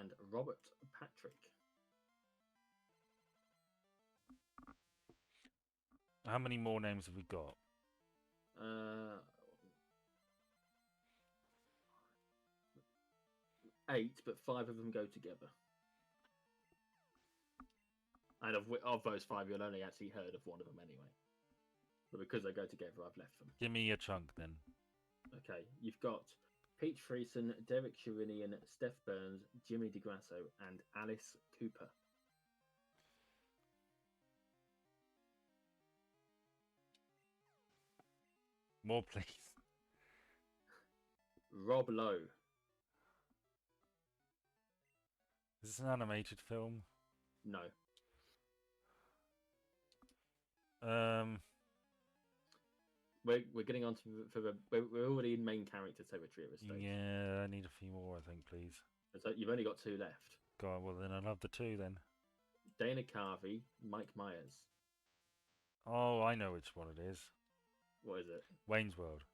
And Robert Patrick. How many more names have we got? 8, but 5 of them go together. And of those 5, you'll only actually heard of one of them anyway. But because they go together, I've left them. Give me a chunk then. Okay, you've got Pete Friesen, Derek Sherinian, Steph Burns, Jimmy DeGrasso, and Alice Cooper. More, please. Rob Lowe. Is this an animated film? No. We're getting on to we're already in main character territory at this stage. Yeah, I need a few more, I think, please. So you've only got 2 left. Go on, well then I'll have the 2 then. Dana Carvey, Mike Myers. Oh, I know which one it is. What is it? Wayne's World.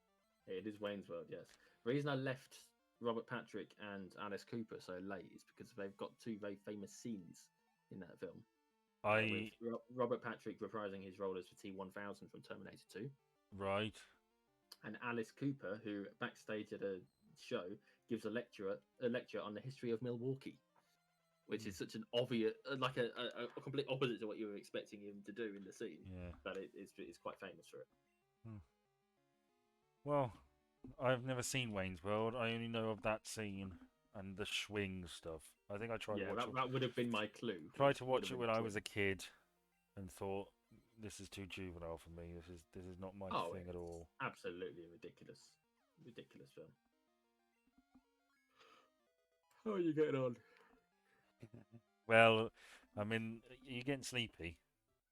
It is Wayne's World, yes. The reason I left Robert Patrick and Alice Cooper so late is because they've got 2 very famous scenes in that film. With Robert Patrick reprising his role as the T-1000 from Terminator 2. Right. And Alice Cooper, who backstage at a show gives a lecture on the history of Milwaukee, which is such an obvious, like a complete opposite to what you were expecting him to do in the scene. Yeah. But it's quite famous for it. Well, I've never seen Wayne's World. I only know of that scene and the swing stuff. I think I tried to watch it. That would have been my clue. Tried to watch it when I was a kid and thought, this is too juvenile for me. This is not my thing at all. Absolutely ridiculous film. How are you getting on? Well, I mean, are you getting sleepy?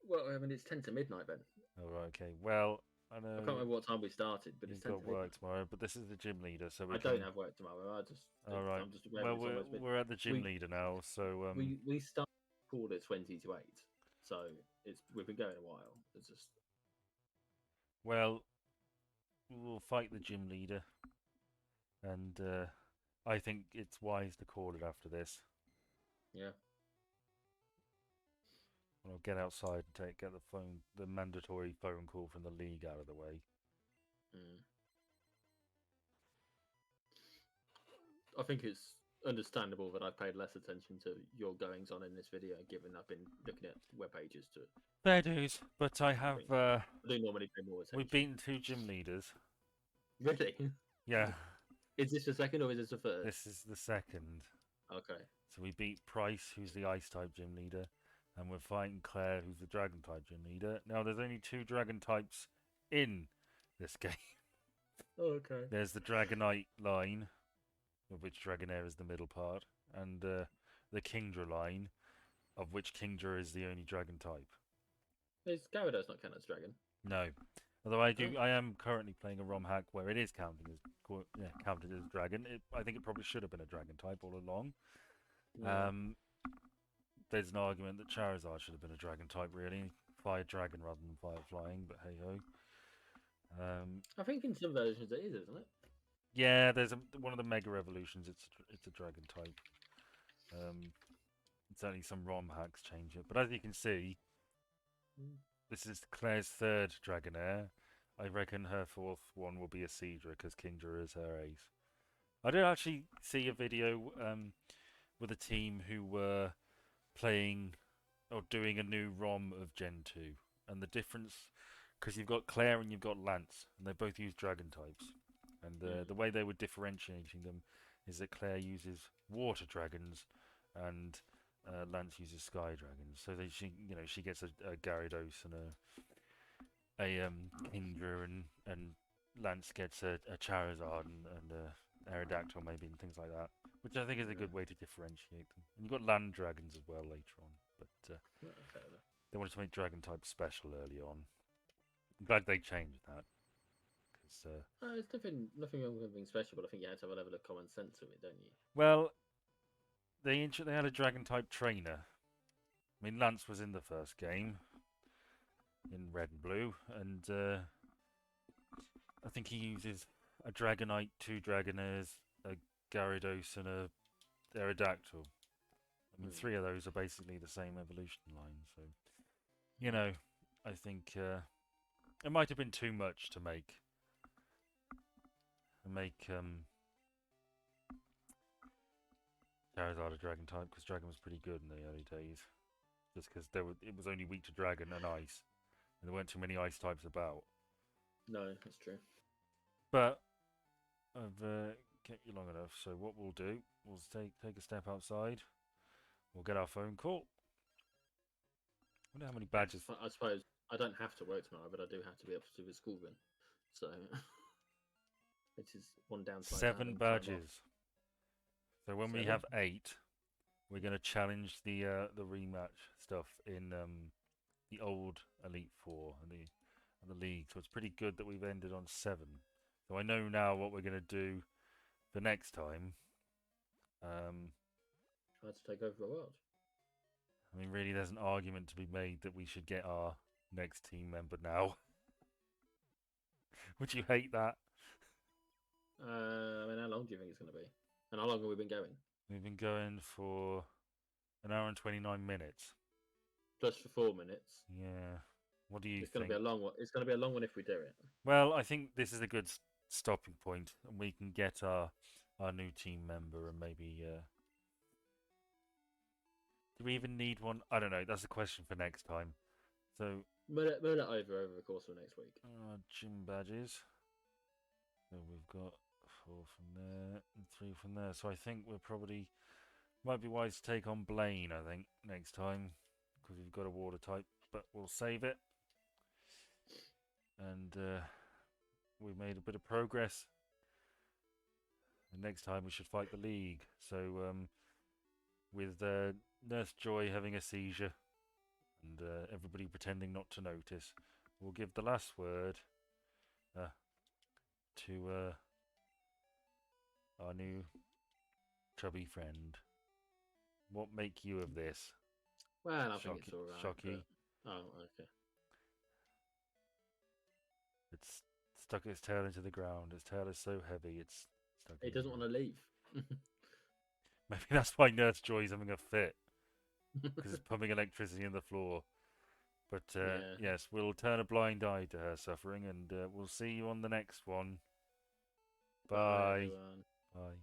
Well, I mean, it's 10 to midnight, Ben. Oh, right, okay. Well, I know. I can't remember what time we started, but it's 10 to midnight. Work tomorrow, but this is the gym leader, so I don't have work tomorrow. All right. I'm just aware we're at the gym leader now, so we start called at 20 to 8, so we've been going a while. It's just we'll fight the gym leader, and I think it's wise to call it after this. Yeah. I'll get outside and get the mandatory phone call from the league out of the way. I think it's understandable that I've paid less attention to your goings on in this video, given I've been looking at web pages to it. Fair dues, but I have. I do normally pay more attention. We've beaten 2 gym leaders. Really? Yeah. Is this the second or is this the third? This is the second. Okay. So we beat Price, who's the Ice-type gym leader, and we're fighting Claire, who's the Dragon-type gym leader. Now, there's only 2 Dragon types in this game. Okay. There's the Dragonite line, of which Dragonair is the middle part, and the Kingdra line, of which Kingdra is the only Dragon type. Is Gyarados not counted as dragon? No. Although I am currently playing a ROM hack where it is counted as dragon. I think it probably should have been a dragon type all along. Yeah. There's an argument that Charizard should have been a dragon type, really. Fire dragon rather than fire flying, but hey ho. I think in some versions it is, isn't it? Yeah, there's one of the Mega Evolutions. It's a dragon type. Certainly some ROM hacks change it, but as you can see, this is Claire's 3rd Dragonair. I reckon her 4th one will be a Seadra because Kingdra is her ace. I did actually see a video with a team who were playing or doing a new ROM of Gen 2, and the difference, because you've got Claire and you've got Lance, and they both use dragon types, and the way they were differentiating them is that Claire uses water dragons and Lance uses sky dragons. So she gets a Gyarados and a Kingdra, and Lance gets a Charizard and a Aerodactyl maybe, and things like that, which I think is a good way to differentiate them. And you've got land dragons as well later on, but they wanted to make dragon type special early on. I'm glad they changed that. It's nothing wrong with being special, but I think you have to have a level of common sense with it, don't you? Well, they had a dragon type trainer. I mean, Lance was in the first game in Red and Blue, and I think he uses a Dragonite, 2 Dragonairs, a Gyarados, and a Aerodactyl. I mean, 3 of those are basically the same evolution line, so I think it might have been too much to make Charizard a dragon type, because dragon was pretty good in the early days. Just because it was only weak to dragon and ice, and there weren't too many ice types about. No, that's true. But I've kept you long enough, so what we'll do, we'll take a step outside. We'll get our phone call. I wonder how many badges. I suppose I don't have to work tomorrow, but I do have to be up to the school run. So, which is one downside. 7 badges. So when we have 8, we're going to challenge the rematch stuff in the old Elite Four and the league. So it's pretty good that we've ended on 7. So I know now what we're going to do for next time. Try to take over the world. I mean, really, there's an argument to be made that we should get our next team member now. Would you hate that? I mean, how long do you think it's going to be? And how long have we been going? We've been going for an hour and 29 minutes. Plus for 4 minutes. Yeah. What do you think? It's going to be a long one. It's going to be a long one if we do it. Well, I think this is a good stopping point, and we can get our new team member, and maybe do we even need one? I don't know. That's a question for next time. So Mull it over the course of next week. Gym badges. So we've got 4 from there and 3 from there. So I think we're probably might be wise to take on Blaine. I think next time, because we've got a water type, but we'll save it. And we made a bit of progress. And next time we should fight the league. So with Nurse Joy having a seizure and everybody pretending not to notice, we'll give the last word to our new chubby friend. What make you of this? Well, I think it's all right. Shocky. But... Oh, okay. It's stuck its tail into the ground. Its tail is so heavy, it's stuck. It doesn't want to leave. Maybe that's why Nurse Joy's having a fit, because it's pumping electricity in the floor. But yes, we'll turn a blind eye to her suffering, and we'll see you on the next one. Bye. Bye. Bye.